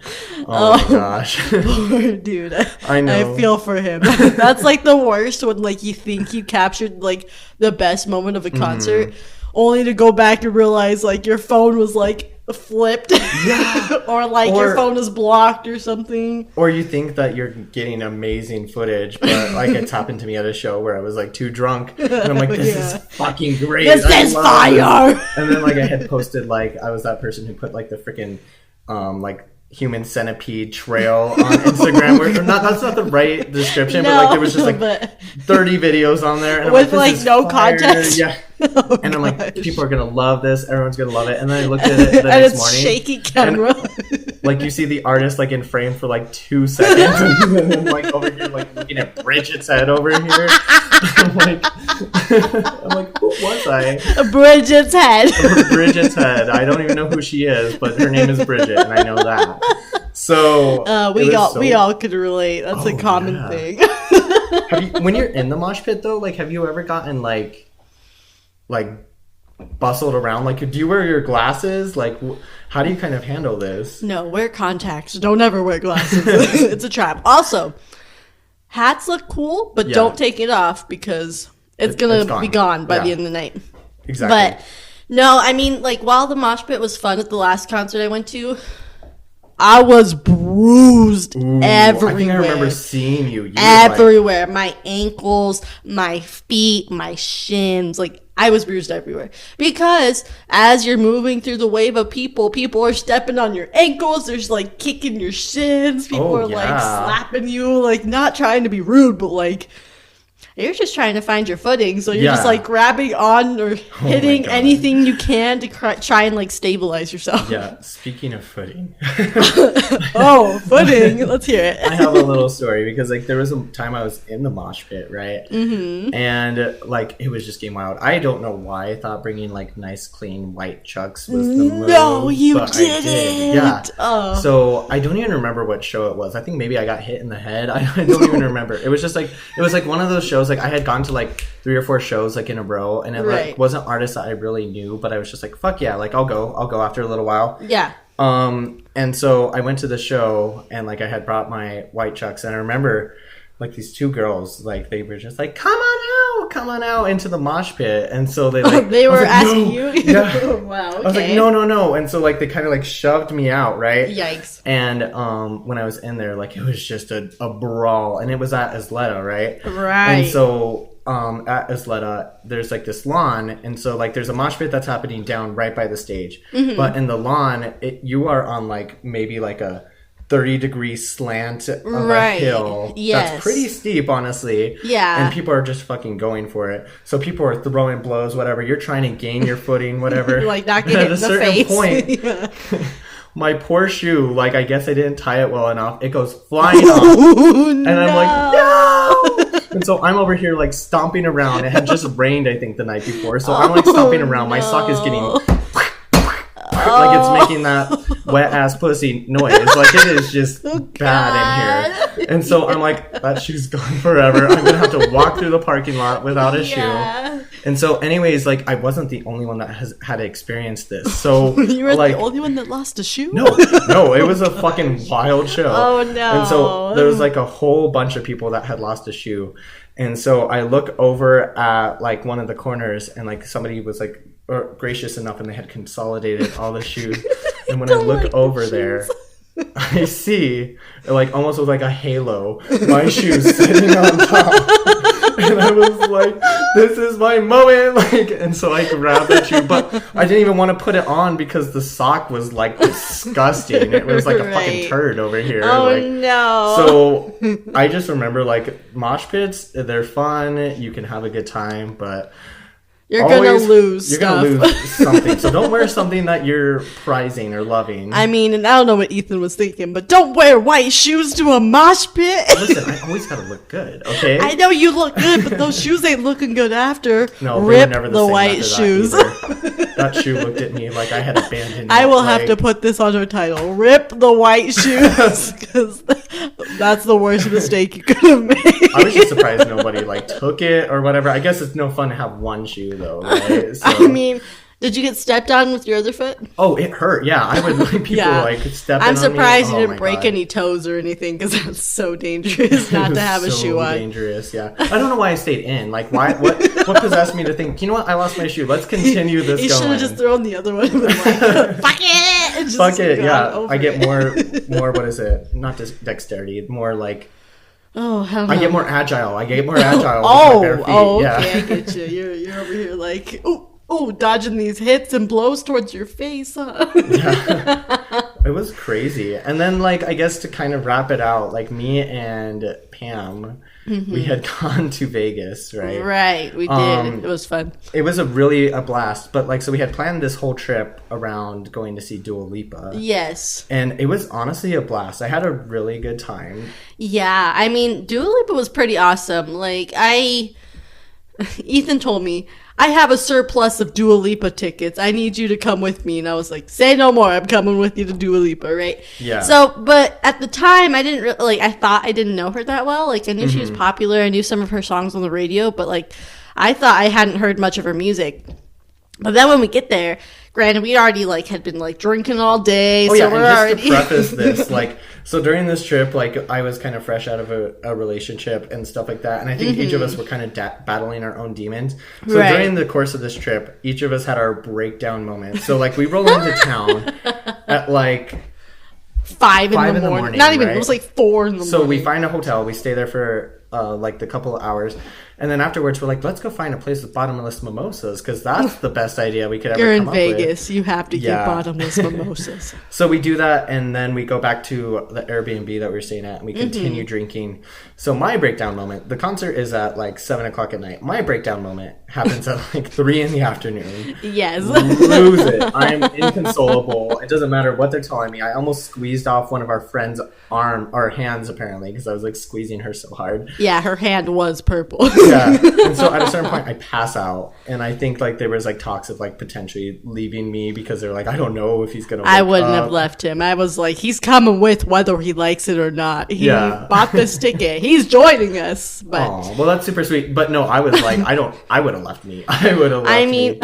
Oh my gosh. Poor dude. I know. I feel for him. That's like the worst when, like, you think you captured, like, the best moment of a concert, only to go back and realize, like, your phone was, like, flipped. Yeah. or your phone is blocked or something. Or you think that you're getting amazing footage, but, like, it's happened to me at a show where I was, like, too drunk. And I'm like, this is fucking great. This is fire. And then, like, I had posted, like, I was that person who put, like, the freaking, like, human centipede trail on Instagram. That's not the right description, but, like, there was just, like, 30 videos on there. And with, like, no context. Yeah. And I'm like, people are going to love this. Everyone's going to love it. And then I looked at it the next morning. And it's shaky camera. And, like, you see the artist, like, in frame for, like, 2 seconds. And then, like, over here, like, looking at Bridget's head over here. I'm like, who was I? Bridget's head. Bridget's head. I don't even know who she is, but her name is Bridget, and I know that. So we all could relate. That's a common thing. When you're in the mosh pit, though, like, have you ever gotten, like bustled around? Like, do you wear your glasses? Like, how do you kind of handle this? No, wear contacts. Don't ever wear glasses. It's a trap. Also, hats look cool, but don't take it off because it's gonna be gone by the end of the night. Exactly. But no, I mean, like, while the mosh pit was fun at the last concert I went to, I was bruised everywhere. I think I remember seeing you. Everywhere. My ankles, my feet, my shins. Like, I was bruised everywhere. Because as you're moving through the wave of people are stepping on your ankles. There's, like, kicking your shins. People are, like, slapping you. Like, not trying to be rude, but, like, you're just trying to find your footing. So you're just, like, grabbing on or hitting anything you can to try and, like, stabilize yourself. Yeah, speaking of footing. Footing. Let's hear it. I have a little story because, like, there was a time I was in the mosh pit, right? Mm-hmm. And, like, it was just getting wild. I don't know why I thought bringing, like, nice, clean white chucks was the move. No, you didn't. I did. Yeah. Oh. So I don't even remember what show it was. I think maybe I got hit in the head. I don't even remember. It was just, like, it was, like, one of those shows. Like, I had gone to, like, 3 or 4 shows, like, in a row. And it, like, wasn't artists that I really knew. But I was just like, fuck yeah. Like, I'll go after a little while. Yeah. And so I went to the show and, like, I had brought my white chucks, and I remember, like, these 2 girls, like, they were just like, come on out into the mosh pit. And so they, like, they were asking you? Yeah. Wow, okay. I was like, no. And so, like, they kind of, like, shoved me out, right? Yikes. And when I was in there, like, it was just a brawl, and it was at Isleta, right? Right. And so at Isleta, there's, like, this lawn, and so, like, there's a mosh pit that's happening down right by the stage. Mm-hmm. But in the lawn, you are on, like, maybe, like, a 30-degree slant of a hill. Yes. That's pretty steep, honestly. Yeah. And people are just fucking going for it. So people are throwing blows, whatever. You're trying to gain your footing, whatever. Like, not getting hit in the face. Point, my poor shoe, like, I guess I didn't tie it well enough. It goes flying off. And I'm like, no! And so I'm over here, like, stomping around. It had just rained, I think, the night before. So I'm, like, stomping around. My sock is getting... like, it's making that wet ass pussy noise. Like, it is just bad in here. And so I'm like, that shoe's gone forever. I'm gonna have to walk through the parking lot without a shoe. And so, anyways, like, I wasn't the only one that had experienced this. So you were, like, the only one that lost a shoe? No, it was a fucking wild show. Oh no! And so there was, like, a whole bunch of people that had lost a shoe. And so I look over at, like, one of the corners, and, like, somebody was, like, gracious enough, and they had consolidated all the shoes. And when I look over there, I see, like, almost with, like, a halo, my shoes sitting on top. And I was like, this is my moment. Like, and so I grabbed that shoe, but I didn't even want to put it on because the sock was, like, disgusting. It was like a fucking turd over here. Oh, like, no. So I just remember, like, mosh pits, they're fun. You can have a good time, but... You're gonna lose something. So don't wear something that you're prizing or loving. I mean, and I don't know what Ethan was thinking, but don't wear white shoes to a mosh pit. Listen, I always gotta look good, okay? I know you look good, but those shoes ain't looking good after. No, rip never the white shoes. That shoe looked at me like I had abandoned. I will have to put this on our title: "Rip the white shoes," because that's the worst mistake you could have made. I was just surprised nobody, like, took it or whatever. I guess it's no fun to have one shoe though, right? So, I mean, did you get stepped on with your other foot? Oh, it hurt. Yeah, I would like people like step. I'm surprised you didn't break any toes or anything, because that's so dangerous not to have a shoe on. Dangerous, yeah. I don't know why I stayed in. Like, why? What possessed me to think? You know what? I lost my shoe. Let's continue this. You should have just thrown the other one. And been like, fuck it. Fuck it. Yeah, I get more. What is it? Not just dexterity. More like. Oh, hell no. I get more agile. With my bare feet. Okay, I get you. You're over here like, dodging these hits and blows towards your face, huh? Yeah. It was crazy. And then, like, I guess to kind of wrap it out, like, me and Pam, we had gone to Vegas, right? Right, we did. It was fun. It was a blast. But, like, so we had planned this whole trip around going to see Dua Lipa. Yes. And it was honestly a blast. I had a really good time. Yeah, I mean, Dua Lipa was pretty awesome. Like, Ethan told me, I have a surplus of Dua Lipa tickets. I need you to come with me. And I was like, say no more. I'm coming with you to Dua Lipa, right? Yeah. So, but at the time, I didn't I thought I didn't know her that well. Like, I knew she was popular. I knew some of her songs on the radio, but, like, I thought I hadn't heard much of her music. But then when we get there, granted, we already, like, had been, like, drinking all day. Oh, so yeah, we're and just to preface this, like, so during this trip, like, I was kind of fresh out of a relationship and stuff like that. And I think each of us were kind of battling our own demons. So during the course of this trip, each of us had our breakdown moment. So, like, we roll into town at, like, 5 in the morning. Not even, right? It was like 4 in the morning. So we find a hotel, we stay there for like the couple of hours, and then afterwards we're like, let's go find a place with bottomless mimosas, because that's the best idea we could ever You're come in Vegas. with. You have to get bottomless mimosas. So we do that, and then we go back to the Airbnb that we were staying at, and we continue drinking. So my breakdown moment, the concert is at like 7 o'clock at night. My breakdown moment happens at like 3 in the afternoon. Yes. Lose it. I'm inconsolable. It doesn't matter what they're telling me. I almost squeezed off one of our friend's hands, apparently, because I was like squeezing her so hard. Yeah, her hand was purple. Yeah. And so at a certain point I pass out, and I think like there was like talks of like potentially leaving me, because they're like, I don't know if he's gonna wake I wouldn't up. have left him. I was like, he's coming with whether he likes it or not. He bought this ticket. He's joining us. But well, that's super sweet. But no, I was like, I would have left me. I would have left me.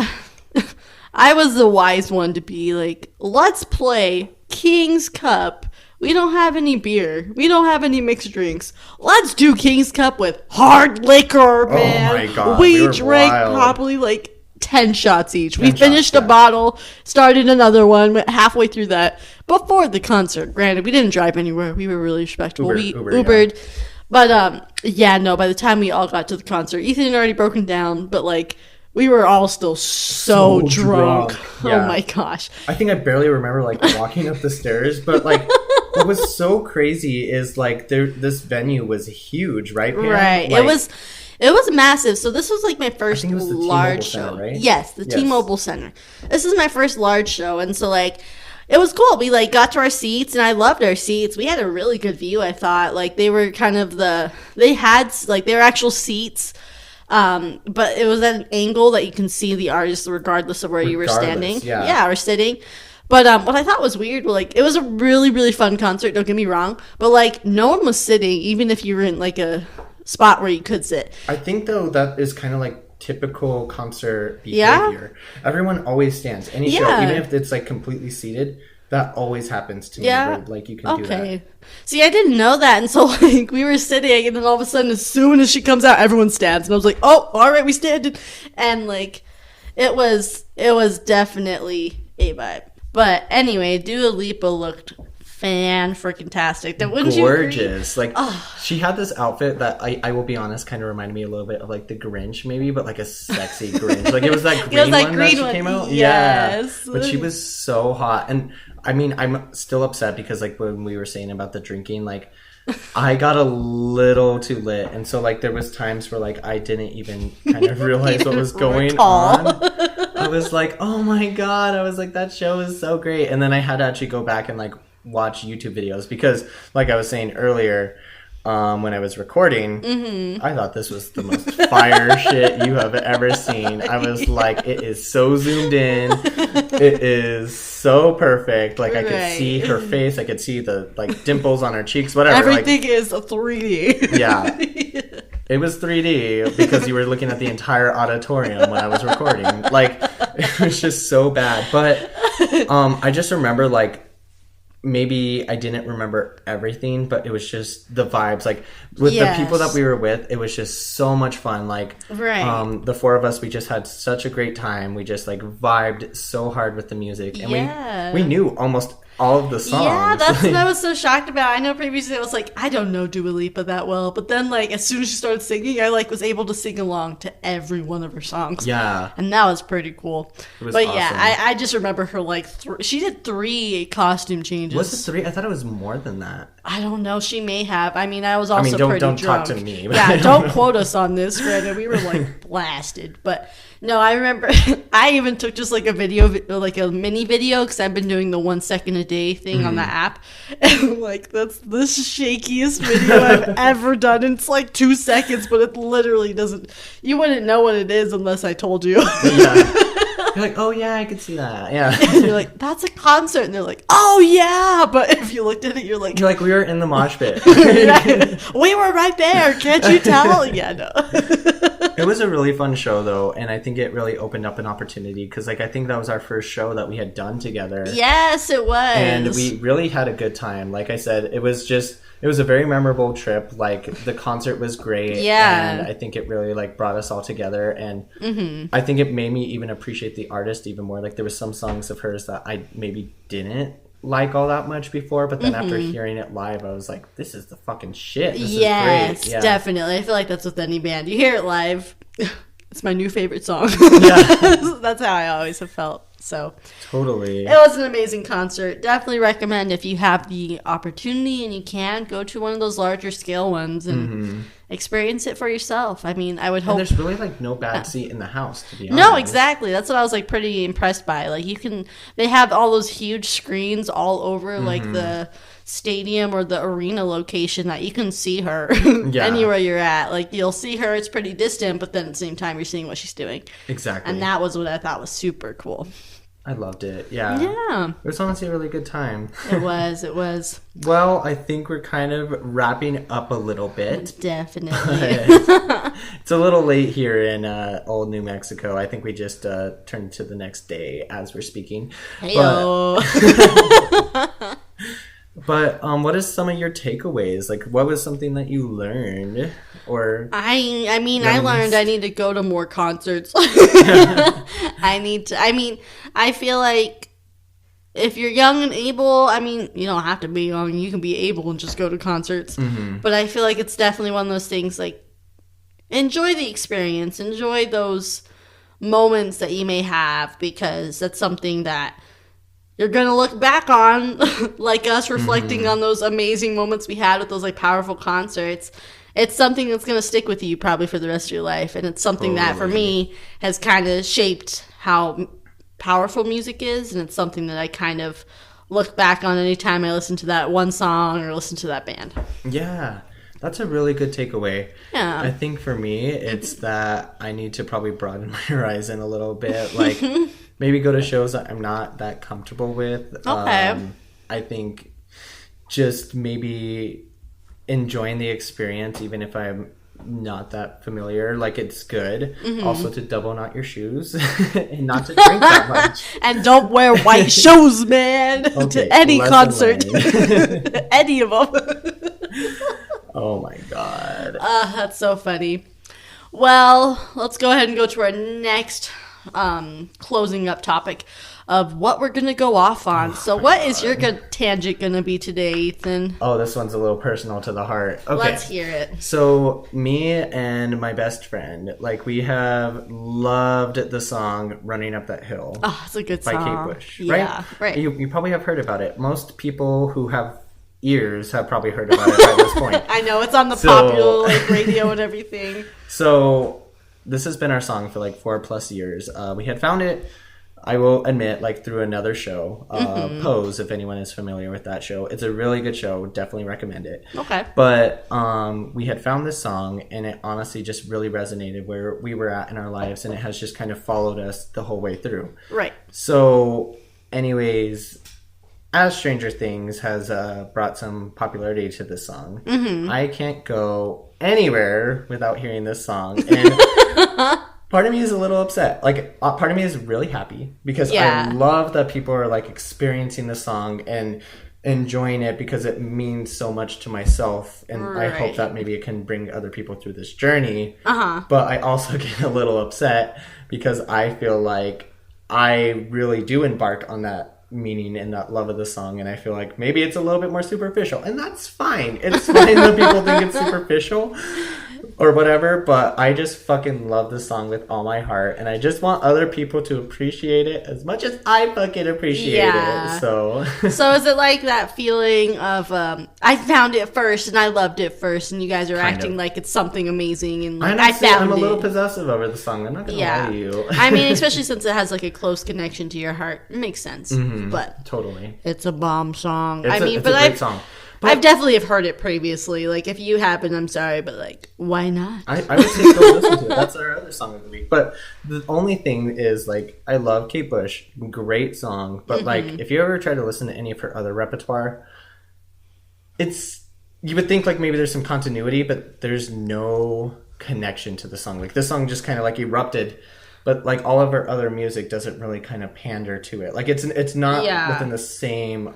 I was the wise one to be like, let's play King's Cup. We don't have any beer. We don't have any mixed drinks. Let's do King's Cup with hard liquor, man. Oh my God. We drank probably like 10 shots each. We finished a yeah. bottle, started another one, went halfway through that before the concert. Granted, we didn't drive anywhere. We were really respectable. We Ubered. Yeah. But, by the time we all got to the concert, Ethan had already broken down, but like, we were all still so drunk. Yeah. Oh my gosh. I think I barely remember like walking up the stairs, but like what was so crazy is like this venue was huge, right? Pam? Right. Like, it was massive. So this was like my first large show. Center, right? Yes, the T-Mobile Center. This is my first large show, and so like it was cool. We like got to our seats, and I loved our seats. We had a really good view, I thought. Like they were kind of they were actual seats. But it was at an angle that you can see the artist regardless of where you were standing. Or sitting. But what I thought was weird, like, it was a really, really fun concert, don't get me wrong. But, like, no one was sitting, even if you were in, like, a spot where you could sit. I think, though, that is kind of, like, typical concert behavior. Yeah? Everyone always stands. Any show, even if it's, like, completely seated, that always happens to me. Where, like, you can do that. See, I didn't know that. And so, like, we were sitting, and then all of a sudden, as soon as she comes out, everyone stands. And I was like, oh, all right, we stand. And, like, it was definitely a vibe. But anyway, Dua Lipa looked fan-freaking-tastic. Wouldn't gorgeous. You agree? Like, she had this outfit that, I will be honest, kind of reminded me a little bit of, like, the Grinch, maybe, but, like, a sexy Grinch. Like, it was that green one that she came out. Yes. Yeah. But she was so hot. And, I mean, I'm still upset because, like, when we were saying about the drinking, like, I got a little too lit. And so, like, there was times where, like, I didn't even kind of realize what was going on. I was like, oh, my God. I was like, that show is so great. And then I had to actually go back and, like, watch YouTube videos because, like I was saying earlier, when I was recording, I thought this was the most fire shit you have ever seen. I was like, it is so zoomed in. It is so perfect. Like, I could see her face. I could see the, like, dimples on her cheeks, whatever. Everything is a 3D. Yeah. It was 3D because you were looking at the entire auditorium when I was recording. Like, it was just so bad. But I just remember, like, maybe I didn't remember everything, but it was just the vibes. Like, with the people that we were with, it was just so much fun. Like, the four of us, we just had such a great time. We just, like, vibed so hard with the music. And we knew almost all of the songs. Yeah, that's what I was so shocked about. I know previously I was like, I don't know Dua Lipa that well. But then, like, as soon as she started singing, I, like, was able to sing along to every one of her songs. Yeah. And that was pretty cool. It was awesome. Yeah, I just remember her, like, she did 3 costume changes. Was it 3? I thought it was more than that. I don't know. She may have. I mean, I was also pretty don't drunk. Talk to me. Yeah, don't quote us on this, Fred. We were, like, blasted. But no, I remember I even took just, like, a video, like a mini video, because I've been doing the 1 second a day thing on the app. And, like, that's the shakiest video I've ever done. And it's, like, 2 seconds, but it literally doesn't. You wouldn't know what it is unless I told you. Yeah. You're like, oh, yeah, I could see that. Yeah. You're like, that's a concert. And they're like, oh, yeah. But if you looked at it, you're like, we were in the mosh pit. We were right there. Can't you tell? Yeah, no. It was a really fun show, though. And I think it really opened up an opportunity because, like, I think that was our first show that we had done together. Yes, it was. And we really had a good time. Like I said, it was a very memorable trip. Like, the concert was great. Yeah. And I think it really, like, brought us all together. And I think it made me even appreciate the artist even more. Like, there were some songs of hers that I maybe didn't like all that much before, but then after hearing it live, I was like, this is the fucking shit. This Yes, is great. Yeah. definitely. I feel like that's with any band. You hear it live, it's my new favorite song. Yeah. That's how I always have felt. So Totally. it was an amazing concert. Definitely recommend if you have the opportunity and you can go to one of those larger scale ones and experience it for yourself. I mean, I would hope. And there's really like no bad seat in the house, to be honest. No, exactly. That's what I was like pretty impressed by. Like they have all those huge screens all over like the stadium or the arena location that you can see her anywhere you're at. Like you'll see her, it's pretty distant, but then at the same time you're seeing what she's doing. Exactly. And that was what I thought was super cool. I loved it. Yeah. Yeah. It was honestly a really good time. It was. Well, I think we're kind of wrapping up a little bit. Definitely. It's a little late here in old New Mexico. I think we just turned to the next day as we're speaking. Heyo. But what is some of your takeaways? Like, what was something that you learned? Or I learned I need to go to more concerts. I feel like if you're young and able, I mean, you don't have to be young. You can be able and just go to concerts. But I feel like it's definitely one of those things, like, enjoy the experience. Enjoy those moments that you may have, because that's something that you're going to look back on, like us reflecting on those amazing moments we had with those, like, powerful concerts. It's something that's going to stick with you probably for the rest of your life. And it's something that, for me, has kind of shaped how powerful music is. And it's something that I kind of look back on anytime I listen to that one song or listen to that band. Yeah, that's a really good takeaway. Yeah. I think for me, it's that I need to probably broaden my horizon a little bit. Like, maybe go to shows that I'm not that comfortable with. Okay. I think just maybe enjoying the experience, even if I'm not that familiar, like, it's good. Also to double knot your shoes and not to drink that much. And don't wear white shoes, man, to any concert. Any of them. Oh my god. That's so funny. Well, let's go ahead and go to our next closing up topic of what we're gonna go off on. So what is your tangent gonna be today, Ethan? Oh, this one's a little personal to the heart. Okay. Let's hear it. So me and my best friend, like, we have loved the song Running Up That Hill. Oh, it's a good by song. Kate Bush, right? Yeah, right. You probably have heard about it. Most people who have ears have probably heard about it by this point. I know, it's on the popular radio and everything. So this has been our song for like 4+ years. We had found it, I will admit, like, through another show, Pose, if anyone is familiar with that show. It's a really good show. Definitely recommend it. Okay. But we had found this song, and it honestly just really resonated where we were at in our lives, and it has just kind of followed us the whole way through. Right. So, anyways, as Stranger Things has brought some popularity to this song, I can't go anywhere without hearing this song. And part of me is a little upset. Like, part of me is really happy because I love that people are, like, experiencing the song and enjoying it because it means so much to myself. And I hope that maybe it can bring other people through this journey. But I also get a little upset because I feel like I really do embark on that meaning and that love of the song, and I feel like maybe it's a little bit more superficial, and that's fine. It's fine that people think it's superficial or whatever, but I just fucking love the song with all my heart, and I just want other people to appreciate it as much as I fucking appreciate it. So is it like that feeling of I found it first and I loved it first, and you guys are acting like it's something amazing, and like, I'm a little possessive over the song, I'm not gonna lie to you. I mean, especially since it has like a close connection to your heart, it makes sense. But totally, it's a bomb song. It's a great song. But I've definitely have heard it previously. Like, if you haven't, I'm sorry, but, like, why not? I would say go listen to it. That's our other song of the week. But the only thing is, like, I love Kate Bush. Great song. But, like, if you ever try to listen to any of her other repertoire, you would think, like, maybe there's some continuity, but there's no connection to the song. Like, this song just kind of, like, erupted. But, like, all of her other music doesn't really kind of pander to it. Like, it's not within the same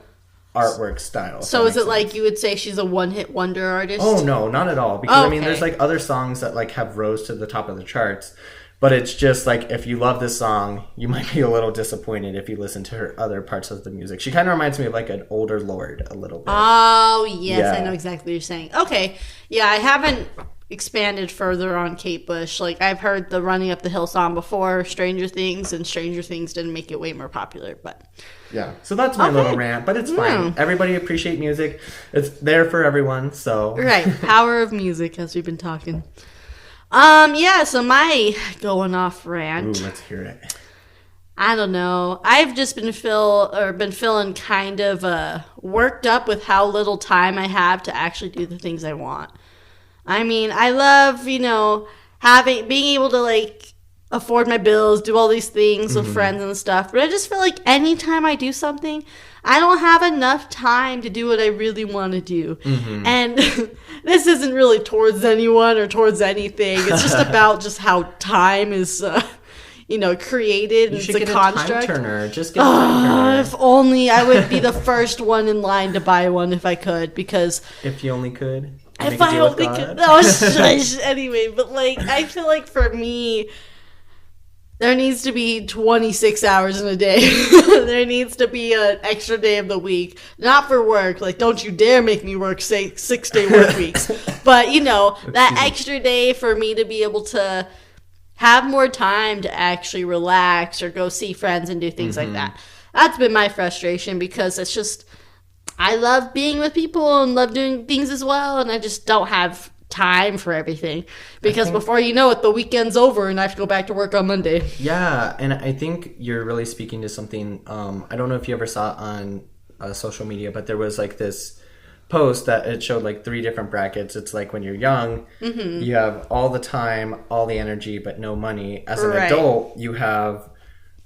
artwork style. So is it like you would say she's a one-hit wonder artist? Oh, no, not at all. Because, I mean, there's, like, other songs that, like, have rose to the top of the charts. But it's just like, if you love this song, you might be a little disappointed if you listen to her other parts of the music. She kind of reminds me of like an older Lorde a little bit. Oh, yes, Yeah. I know exactly what you're saying. Okay, yeah, I haven't expanded further on Kate Bush. Like, I've heard the Running Up the Hill song before, Stranger Things, and Stranger Things didn't make it way more popular, but... Yeah, so that's my little rant, but it's fine. Everybody appreciate music. It's there for everyone, so... Right, power of music, as we've been talking. Yeah, so my going off rant. Ooh, let's hear it. I don't know. I've just been feeling kind of worked up with how little time I have to actually do the things I want. I mean, I love, being able to like afford my bills, do all these things with friends and stuff. But I just feel like anytime I do something, I don't have enough time to do what I really want to do. And this isn't really towards anyone or towards anything. It's just about just how time is, created. You and should it's get a construct. a time turner. Just get a time turner. If only I would be the first one in line to buy one if I could, because... If you only could. If I only could. No, shush. Anyway, but like, I feel like for me, there needs to be 26 hours in a day. There needs to be an extra day of the week. Not for work. Like, don't you dare make me work, say, 6-day work weeks. But, that extra day for me to be able to have more time to actually relax or go see friends and do things like that. That's been my frustration, because it's just... I love being with people and love doing things as well, and I just don't have time for everything. Because before you know it, the weekend's over and I have to go back to work on Monday. Yeah, and I think you're really speaking to something. I don't know if you ever saw it on social media, but there was like this post that it showed like 3 different brackets. It's like when you're young, you have all the time, all the energy, but no money. As an adult, you have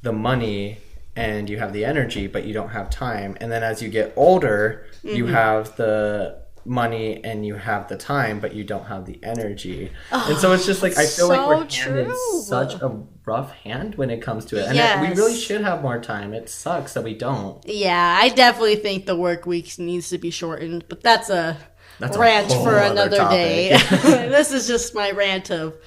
the money and you have the energy, but you don't have time. And then as you get older, you have the money and you have the time, but you don't have the energy. And so it's just like, I feel like we're handed such a rough hand when it comes to it. And we really should have more time. It sucks that we don't. Yeah, I definitely think the work week needs to be shortened, but that's a rant for another day. This is just my rant of,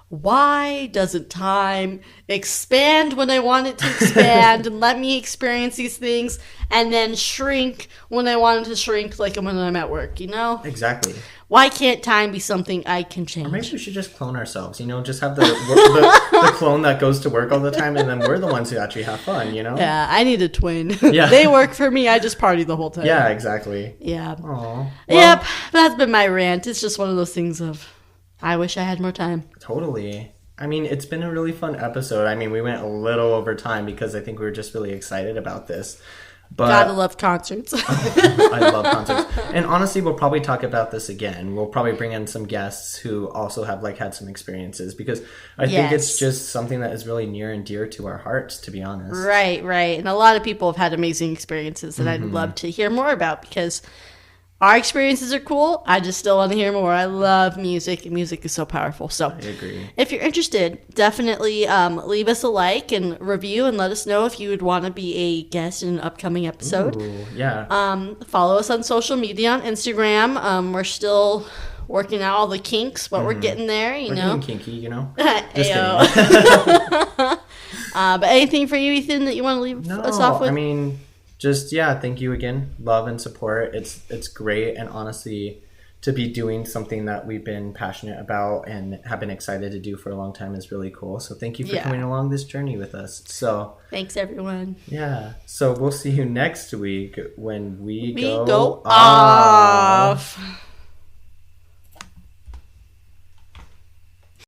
why doesn't time expand when I want it to expand and let me experience these things, and then shrink when I want it to shrink, like when I'm at work, Exactly. Why can't time be something I can change? Or maybe we should just clone ourselves, just have the clone that goes to work all the time, and then we're the ones who actually have fun, Yeah, I need a twin. Yeah. They work for me, I just party the whole time. Yeah, exactly. Yeah. Aww. Well, yep, that's been my rant. It's just one of those things of, I wish I had more time. Totally. I mean, it's been a really fun episode. I mean, we went a little over time because I think we were just really excited about this. But Gotta love concerts. I love concerts. And honestly, we'll probably talk about this again. We'll probably bring in some guests who also have had some experiences, because I think it's just something that is really near and dear to our hearts, to be honest. Right. And a lot of people have had amazing experiences that I'd love to hear more about, because our experiences are cool. I just still want to hear more. I love music, and music is so powerful. So I agree. If you're interested, definitely leave us a like and review, and let us know if you would want to be a guest in an upcoming episode. Ooh, yeah. Follow us on social media on Instagram. We're still working out all the kinks, but we're getting there, we're getting kinky, Just kidding. But anything for you, Ethan, that you want to leave us off with? I mean, just, thank you again. Love and support. It's great. And honestly, to be doing something that we've been passionate about and have been excited to do for a long time is really cool. So thank you for coming along this journey with us. So thanks, everyone. Yeah. So we'll see you next week when we go off.